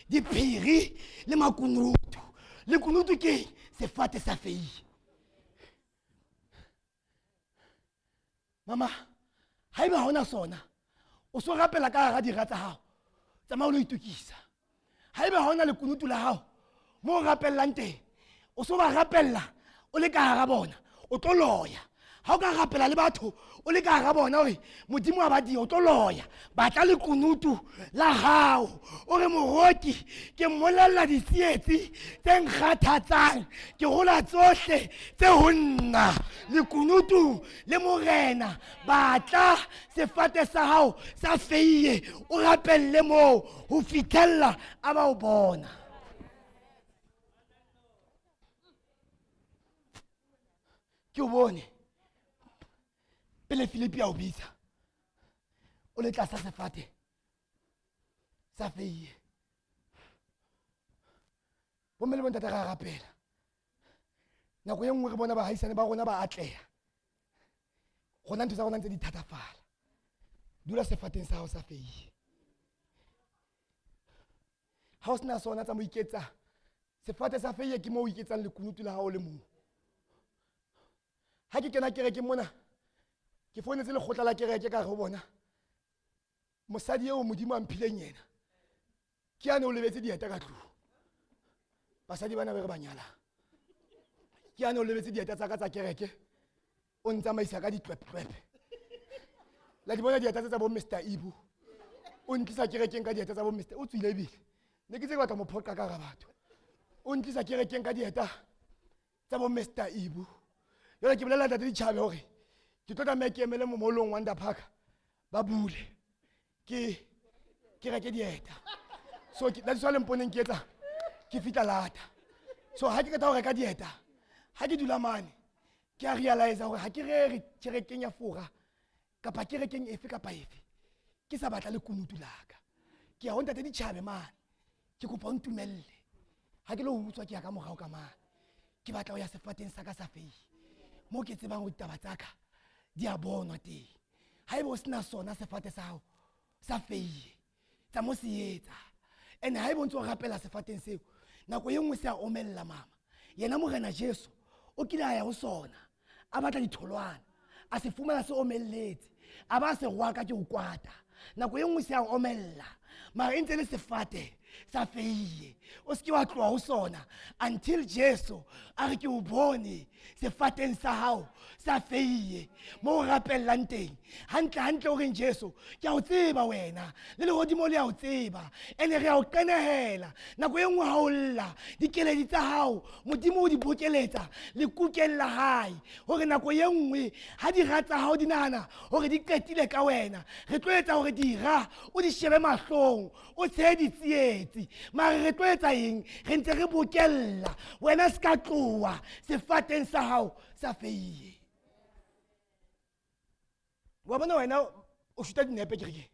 diphiri le makunutu le kunutu ke sefate sa fei mama haeba hona sona o so rapela ka ga dira tsa hao tsa maolo itukisa haeba hona le kunutu la hao mo rapellang teng o so ba rapella o le ka ga bona o tlo loya ha o ka rapela le batho o le ka ga bona hore modimo a ba di o tlo loya batla le kunutu la hao o re moroki ke mmolella ditsietsi tse nkgathatsang ke gola tsohle tse ho nna le kunutu le morena batla sefate sa hao sa feiye o rapelle mo ho fitella a ba o bona ke o bone pele Filipi a o bitsa o le tlasa sefate sa feiye bomme le bontate ga rapela nako e nngwe re bona bahaisane ba rona ba atleha gona ntho tsa rona ntse di thatafala dula sefateng sa hao sa feiye ha o sena sona tsa mo iketsa sefate sa feiye ke mo o iketsang lekunutu la hao le moo ha ke kena kereke mona ke founetse lekgotla la kereke ka go bona mosadi eo modimo a mphileng yena ke ane o lebetse dieta ka tlung basadi bana ba re banyala ke ane o lebetse dieta tsa ka tsa kereke o ntsamaisa ka ditweptwepe la di bona dieta tsa bo Mr. Ibu o ntlisa kerekeng ka dieta tsa bo Mr. o tswile ebile ne ke tse batla mo phoqa ka batho o ntlisa kerekeng ka dieta tsa bo Mr. Ibu yona ke bolela ntate ditšhabe hore ke tlo tlameha ke emele momolong Wonder Park ba bule ke reke dieta so that's why lemponeng ke etsa ke fitla lata so ha ke keta ho reka dieta ha ke dula mane ke a realize hore ha ke re kerekeng ya fora kapa kerekeng efe kapa efe ke sa batla le kunutu laka ke a ho ntate ditšhabe mane ke kopa o ntumelle ha ke lo utswa ke ya ka morao ka mane ke batla ho ya sefateng sa ka sa fei mo ke tsebang ho ditaba tsaka di a bonwa teng haeba o sena sona sefate sa hao sa feiye tsa mo se etsa ene haeba o ntse o rapela sefateng seo nako e nngwe se a omella mama yena morena Jesu o kile a ya ho sona a batla ditholwana a se fumana se omelletse a ba se rwaka ke ho kwata nako e nngwe se a omella mara e ntse le sefate sa feiye o se ke wa tloha ho sona until Jesu a re ke o bone sefateng sa hao sa feiye mo o rapellang teng hantle o reng Jesu ke a o tseba wena le lehodimo le a o tseba ene re a o qenehela nako e nngwe ha o lla dikeledi tsa hao modimo o di bokeletsa le kukeng la hae hore nako e nngwe ha di ratsa hao di nahana hore di qetile ka wena re tlo etsa hore dira o di shebe mahlong o tshe ditsietsi mara re tlo etsa eng re ntse re bokella wena se ka tloha sefateng sa hao sa feiye wa bona wena o shuta dinepe kereke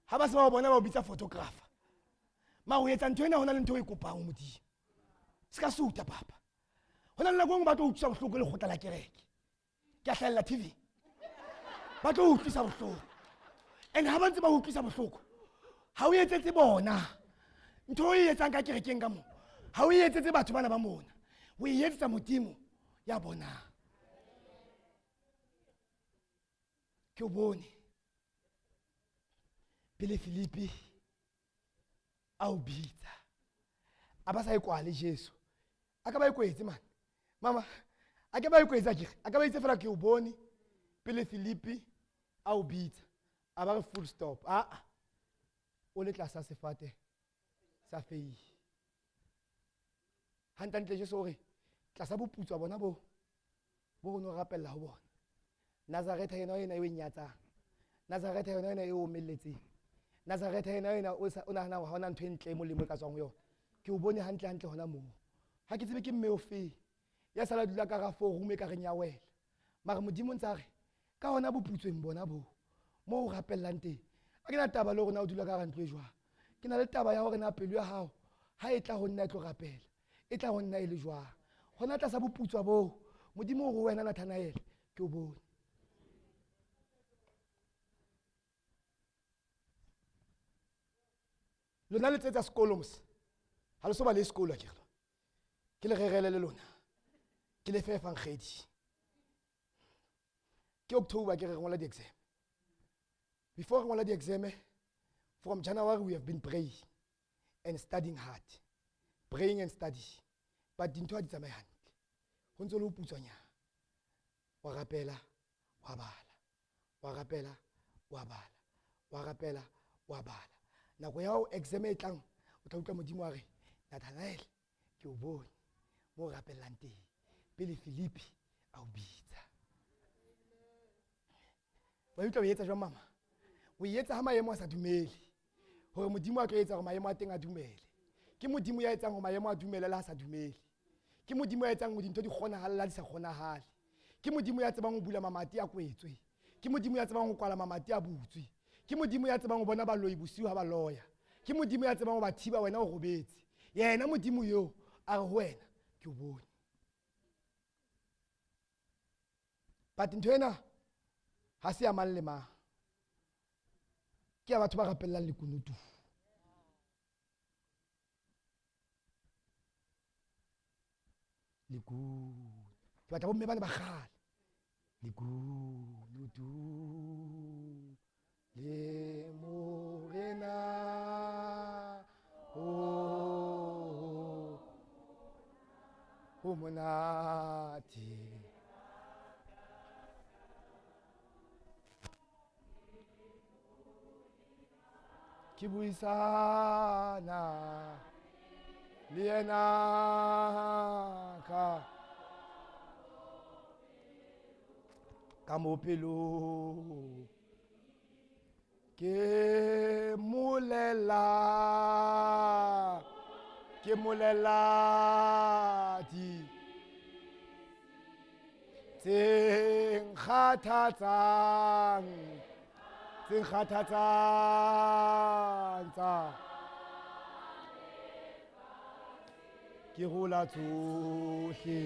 ha ba se ba bona ba o bitsa photographer ma o etsa ntho ena hona le ntho e kopang modimo se ka suta papa hona le nako ba tlo utlwisa bohloko le kgotla la kereke ke a hlahella TV ba tlo utlwisa bohloko and ha ba ntse ba utlwisa bohloko ha o etsetse bona ntho e etsang ka kerekeng ka mo ha o etsetse batho bana ba mona o etsetsa modimo ya bona ke o bone pele Filipi a o bitsa a ba sa e kwale Jesu a ka ba e kwetse man mama a ka ba e kwetsa ke a ka ba itse fela ke o bone pele Filipi a o bitsa a ba re full stop o le tlasa sefate sa feiye hantle Jesu hore tlasa boputswa bona bo no rapella ho bona. Nazareth ena ena e nyatsang. Nazareth ena e omelletseng. Nazareth ena o nahana ha hona ntho e ntle e molemo e ka tswang ho yona. Ke o bone hantle hona moo. Ha ke tsebe ke mme o fe ya sala dula ka ga forum e ka reng ya wela. Mara modimo ntse a re ka hona boputsweng bona bo mo o rapellang teng. A ke na taba le rona o dula ka ga ntlo e jwang. Ke na le taba ya hore na pelo ya hao ha e tla ho nna e tlo rapela. E tla ho nna e le jwang. Hona tla sa boputswa bo modimo o re wena Nathanael ke o bone. Lona le tsetsa sekolo mos. Ha le so ba le sekolo a kere. Ke le rerele le lona. Ke le fe fangedi. Ke October ke re ngola di-exam. Before ngola di-exam, from January we have been praying and studying hard. Praying and study. But dintho ha di tsamaye hantle. Ho ntse le ho putswanya. Wa rapela, wa bala. Wa rapela, wa bala. Wa rapela, wa bala. Nako ya ho exam e tlang, o tla utlwa modimo a re, Nathanael, ke o bone. Mo rapellang teng. Pele Filipi a o bitsa. Wa utlwa o etsa jwang mama? O etsa ha maemo a sa dumele. Hore modimo a tlo etsa hore maemo a teng a dumele. Ke modimo ya etsang hore maemo a dumele la sa dumele. Ke modimo ya etsang hore dintho di kgonahalla di sa kgonahale. Ke modimo ya tsebang ho bula mamati a kwetswe. Ke modimo ya tsebang ho kwala mamati a butswe. Ke modimo ya tsebang ho bona baloi bosiu ha ba loya. Ke modimo ya tsebang ho ba thiba wena o robetse. Yena modimo yo a re ho wena ke o bone. But ntho ena ha se ya mang le mang. Ke ya batho ba rapellang lekunutu. Lekunutu. Ke batla bomme bana ba kgale. Lekunutu. Le morena. Oh. Ho monate. Ke buisana le yena ka mo pelo. Ke molela di tse kgathatsang tsa ke hola tsohle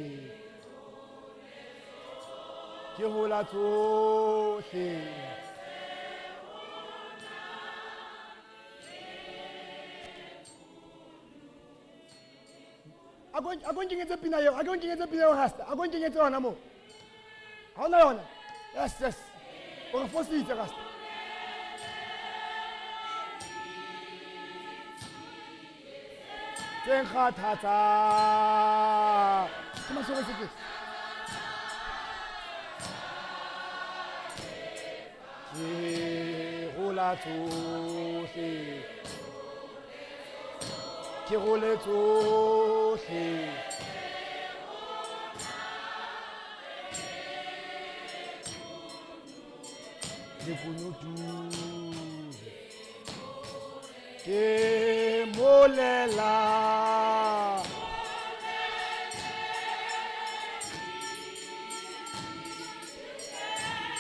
a go nkengetse pina eo rasta a go nkengetse yona mo ha ona yona yes o re fositse rasta tse kgathatsa ke masore se ke rola tsohle ke role tsohle lekunutu ke molela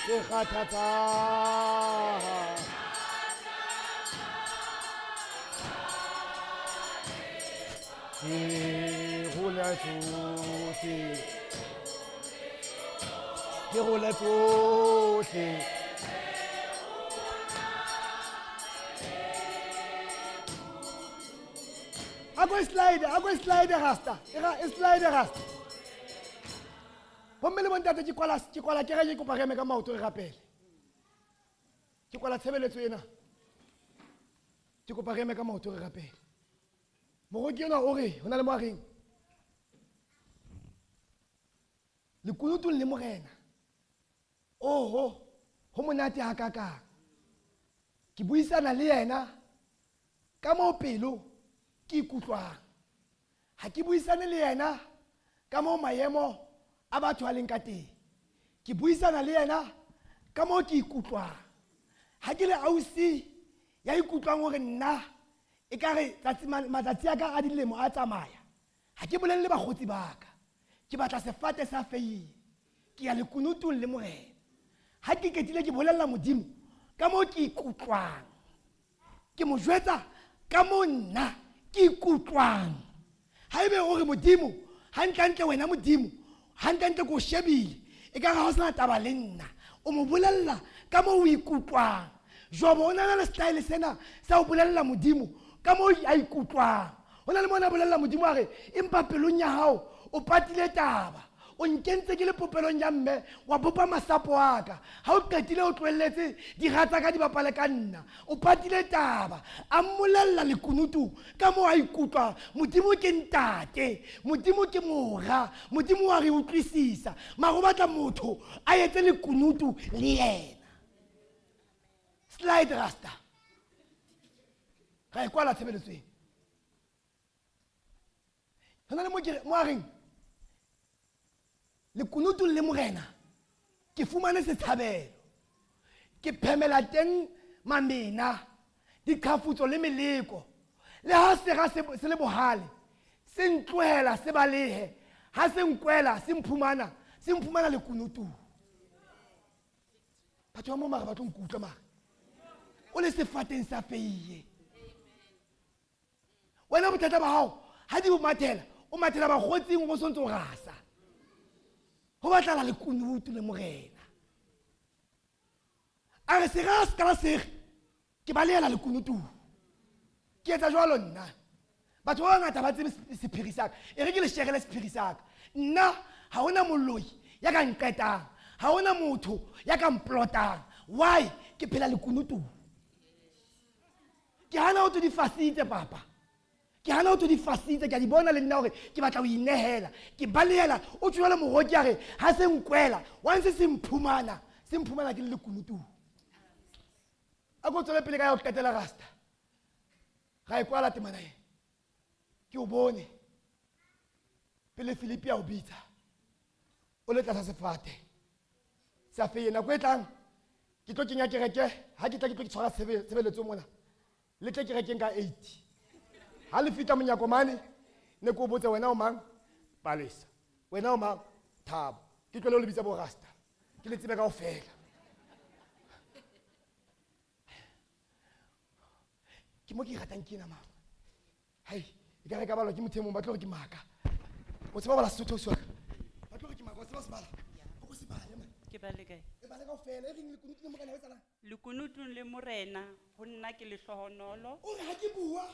ke kgathatsa ke rola tsohle Ako slide rasta. Slide rasta. Bomme le bontate ke kwala ke re ke kopa re eme ka maoto re rapele. Ke kwala tshebeletso ena. Ke kopa re eme ka maoto re rapele. Moroki ena o re hona le moareng. Lekunutu le morena. Oho, ho monate ha kakang. Ke buisana le yena ka mo pelo. Ke ikutlwang ha ke buisane le yena ka moo maemo a batho a leng ka teng. Ke buisana le yena ka moo ke ikutlwang. Ha ke le ausi ya ikutlwang hore nna e ka re matsatsi a ka a dilemo a tsamaya, ha ke bolelle bakgotsi ba ka, ke batla sefate sa feile, ke ya lekunutong le morena. Ha ke ketile ke bolella Modimo ka moo ke ikutlwang, ke mo jwetsa ka moo nna ke ikutlwang. Haebe o re Modimo hantle wena Modimo hantle ko shebile e ka ga ho sena taba le nna, o mo bolella ka moo o ikutlwang. Jobo o na le style sena sa o bolella Modimo ka moo a ikutlwang. O na le mona bolella Modimo a re empa pelong ya hao o patile taba, o nkentse ke le popelong ya mme wa bopa masapo a ka. Ha o qetile o tlohelletse dirata ka di bapale ka nna, o patile taba. A mmolella lekunutu ka moo a ikutlwang. Modimo ke ntate, Modimo ke mora, Modimo wa re utlwisisa, mara o batla motho a etse lekunutu le yena. Slide rasta. Ga e kwala tshebeletsweng. Hona le mo a reng lekunutu le morena ke fumane sethabelo, ke phemela teng mamena, dikhafutso le meleko. Le ha sera se le bohale se ntlohela se balehe, ha se nkwela se mphumana lekunutu. Batho ba mo mara ba tlo nkutlwa mara o le sefateng sa feiye. Wena bothata ba hao ha di bomathela, o mathela bakgotsing o sontso rasa. Ho batla lekunutu le morena. A re se ga ska la sege ke balehela lekunutu. Ke etsa jwalo nna. Batho ba ngata ba tsebe sephiri sa ka, e re ke le sherele sephiri sa ka. Nna ha hona moloi ya ka nqetang, ha hona motho ya ka mplotang. Why? Ke phela lekunutu. Ke hana ho di fasitse papa, ke hana ho di fasitse, ke a di bona le nna hore ke batla ho inehela, ke balehela. O tshwela moroki a re ha se nkwela once se mphumana ke le lekunutu. A go tswela pele ka ya ho qetela rasta. Ga e kwala temana e ke o bone pele Filipi a o bitsa o le tlasa sefate sa feye. Nako e tlang ke tlo kenya kereke, ha ke tla ke tlo ke tshwara sebeletso mona le tle kerekeng ka 8. Ha le fita monyako mane ne ko botse wena o mang Palesa, wena o mang Thabo, ke tlo le bitsa bo rasta, ke le tsebe kaofela. Ke mo ke ratang kena mama. Hai, e ka re ka balwa ke motho mong ba tlo re ke maka. O tseba bala Sotho swa. Ba tlo re ke maka, o tseba se bala. O go se bala man. Ke ba le kae? E bala kaofela, e reng lekunutu le morena o etsalang? Lekunutung le morena ho nna ke lehlohonolo O re ha ke bua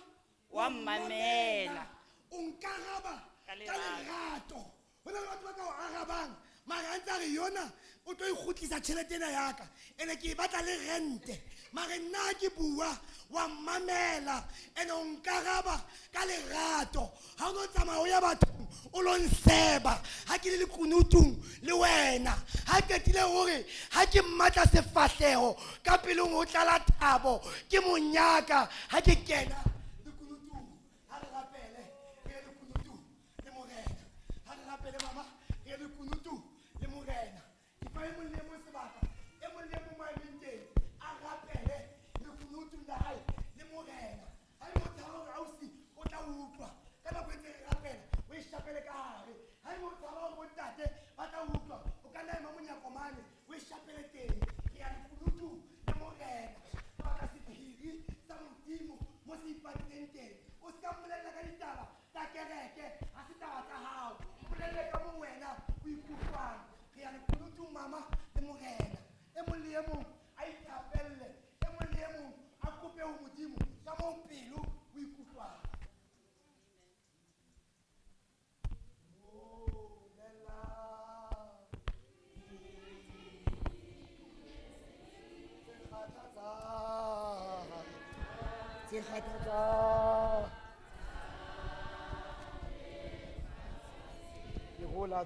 wa mmamela. O nkaraba Ka ka lerato. Ho na le batho ba ka o arabang, mara ntse a re yona o tlo ikgutlisa tjhelete ena ya ka, ene ke e batla le rente. Mara nna ke bua wa mmamela, ene o nkaraba ka lerato. Ha o no tsamaya o ya bathong o lo nseba ha ke le lekunutung le wena. Ha qetile hore ha ke mmatla sefahleho ka pelong o tlala thabo, ke monyaka ha ke kena lekunutung. Ha re rapele ke lekunutu le morena, ha re rapele mama ke lekunutu le morena. Ke fa e mong le mong sebaka, e mong le mong maemeng a rapele lekunutu la hae le morena. Ha e motho hore ausi o tla utlwa ka nako e ntse re rapela, o e shapele ka hare. Ha e motho hore bontate ba tla utlwa, o ka nna ema monyako mane o e shapele teng. Ke ya lekunutu le morena. Ba ka sephiri sa Modimo mo se ipatileng teng. O ska mmolella ka ditaba tsa kereke, ha se taba tsa hao. Mmolelle ka mo wena o ikutlwang. Ke ya lekunutu mama le morena. E mong le e mong a ithapelle, e mong le e mong a kope ho Modimo ka moo pelo o ikutlwang. Se kgathatsa ke gola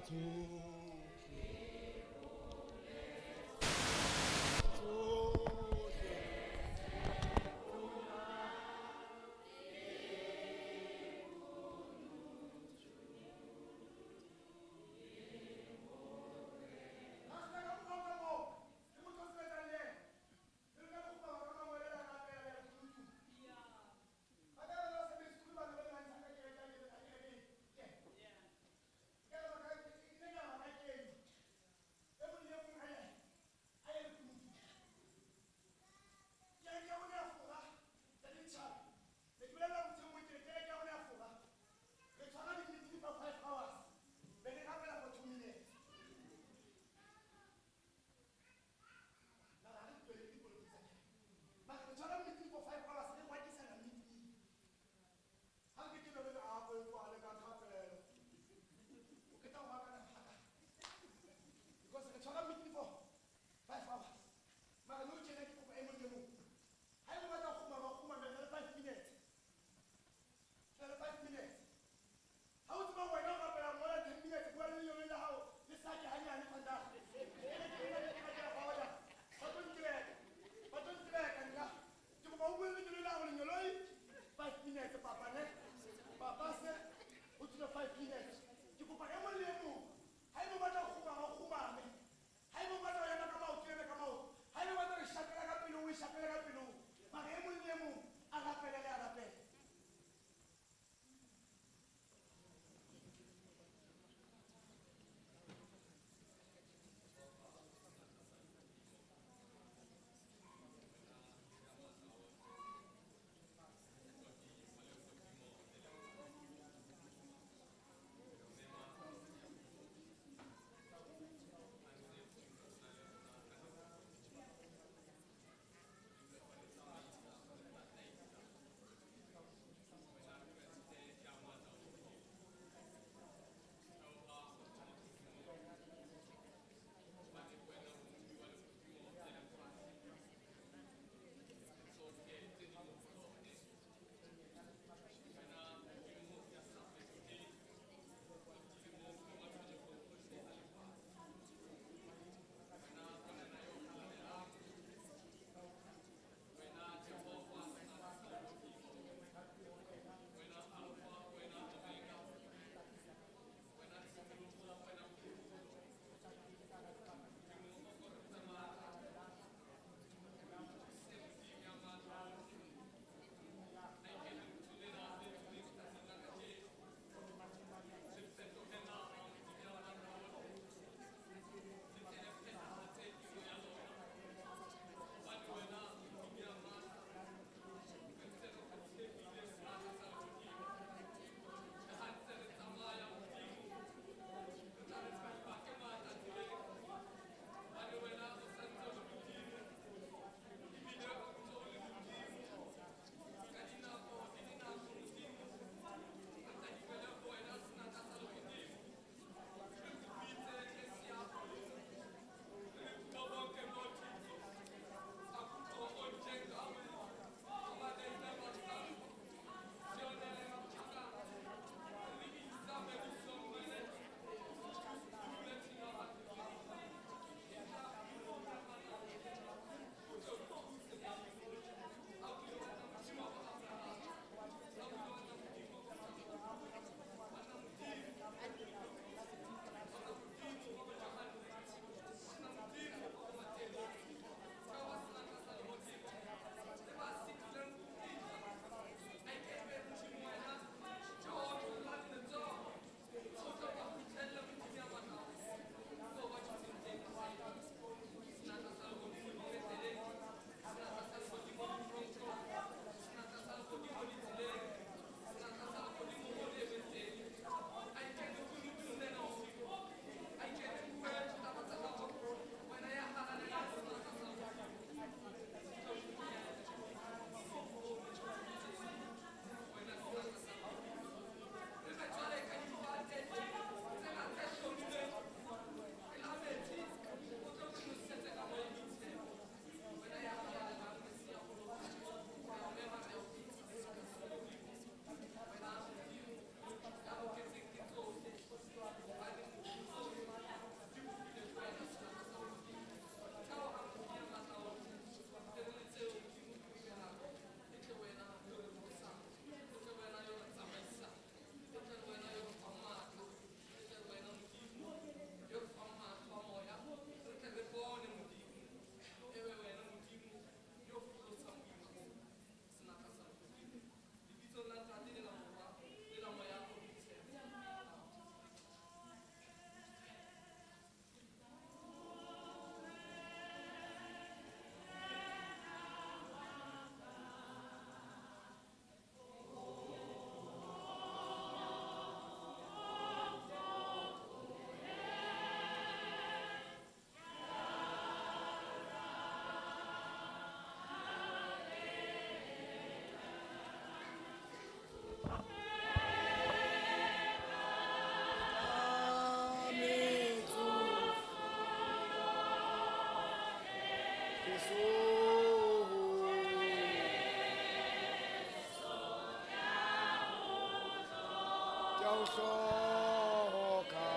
hloka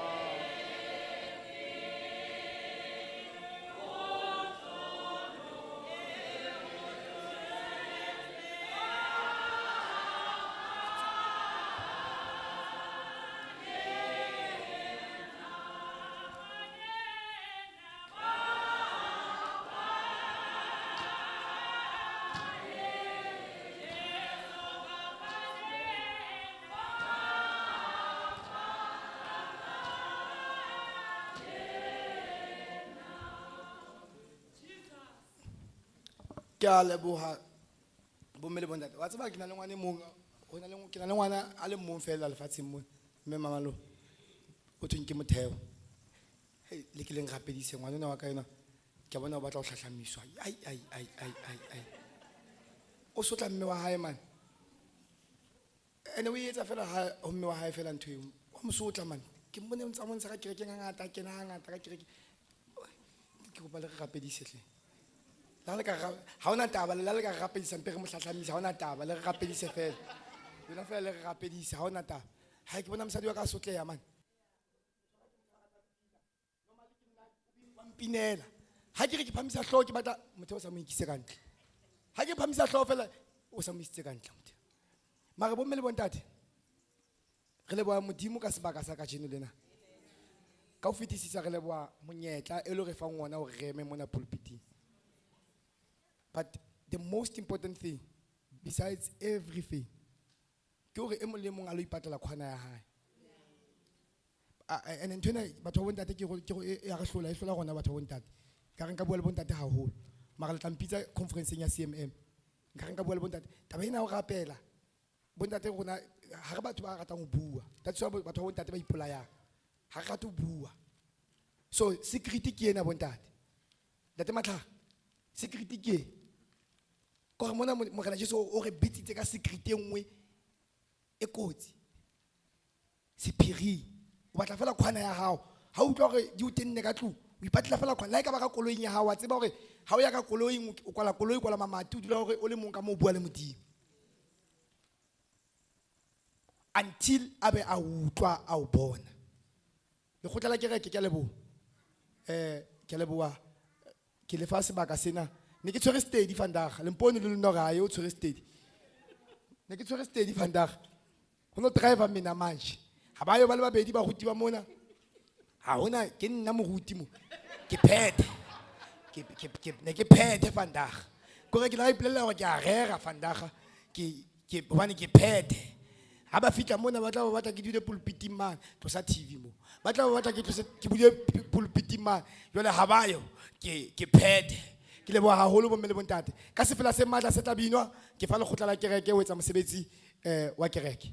ke a leboha bomme le bontate wa tseba ke na le ngwane mong ke na le ngwana a le mong fela lefatsheng mo mme mamalo o thweng ke motheo hei le ke leng rapedise ngwana ona wa ka yona ke bona o batla go hlahlamiswa ai o sotla mme wa hae man ene o etsa fela ha mme wa hae fela ntho eo wa mosotla man ke mbone ntsa montsha ka kereke ngata ke na ngata ka kereke ke go ba le rapedise hle la le ka ha ona taba la le ka rapedisa mpe re mo hlahlamisa ha ona taba le re rapedise fela yona fela le re rapedisa ha ona taba ha ke bona mosadi wa ka sotleya man pinela ha ke re ke phamisa hloho ke batla motho o sa mo ikise ka ntle ha ke phamisa hloho fela o sa mo isitse ka ntle motho mara bomme le bontate re leboha modimo ka sebaka sa ka jeno lena ka o fetisisa re leboha monyetla e le re fang ona o reme mona pulpiting. But the most important thing besides everything ke hore e mong le mong a lo ipatlela khwana ya hae and ntona batho ba bontate ke ya re hlola e hlola gona batho ba bontate ka re nka bua le bontate haholo mara le tlampitsa conference ya CMM nka re nka bua le bontate taba ena o rapela bontate rona ha re batho ba ratang ho bua that's why batho ba bontate ba ipolaya ha re rata ho bua so security ke ena bontate date matla security ke ko re mona mo kana Jesu o re bitsitse ka security engwe e kotsi sephiri o batla fela khwana ya hao ha o utlwa gore di o tenne ka tlu o ipatla fela khwana la ka ba ka koloing ya hao a tseba gore ha o ya ka koloing o kwala koloi kwala mamati o dula gore o le mong ka mo bua le modimo until abe a utlwa a o bona le khotla kereke ke lebo ke leboa ke le fa sebaka sena ne ke tshwere steady vandag le mpone le lona ga yo tshwere steady ne ke tshwere steady vandag go no driver mina manje ha ba yo ba le babedi ba ruti ba mona ha hona ke nna moruti mo ke phete ne ke phete vandag go re ke la ipelela go ke a rera vandag ke bobane ke phete ha ba fitla mona ba tla ke dule pulpiting man to sa TV mo ba tla ke bule pulpiting man jole ha ba yo ke phete ke le boa haholo bomme le bontate ka se fela se matla se tla binwa ke fa le khotla la kereke o etsa mosebetsi wa kereke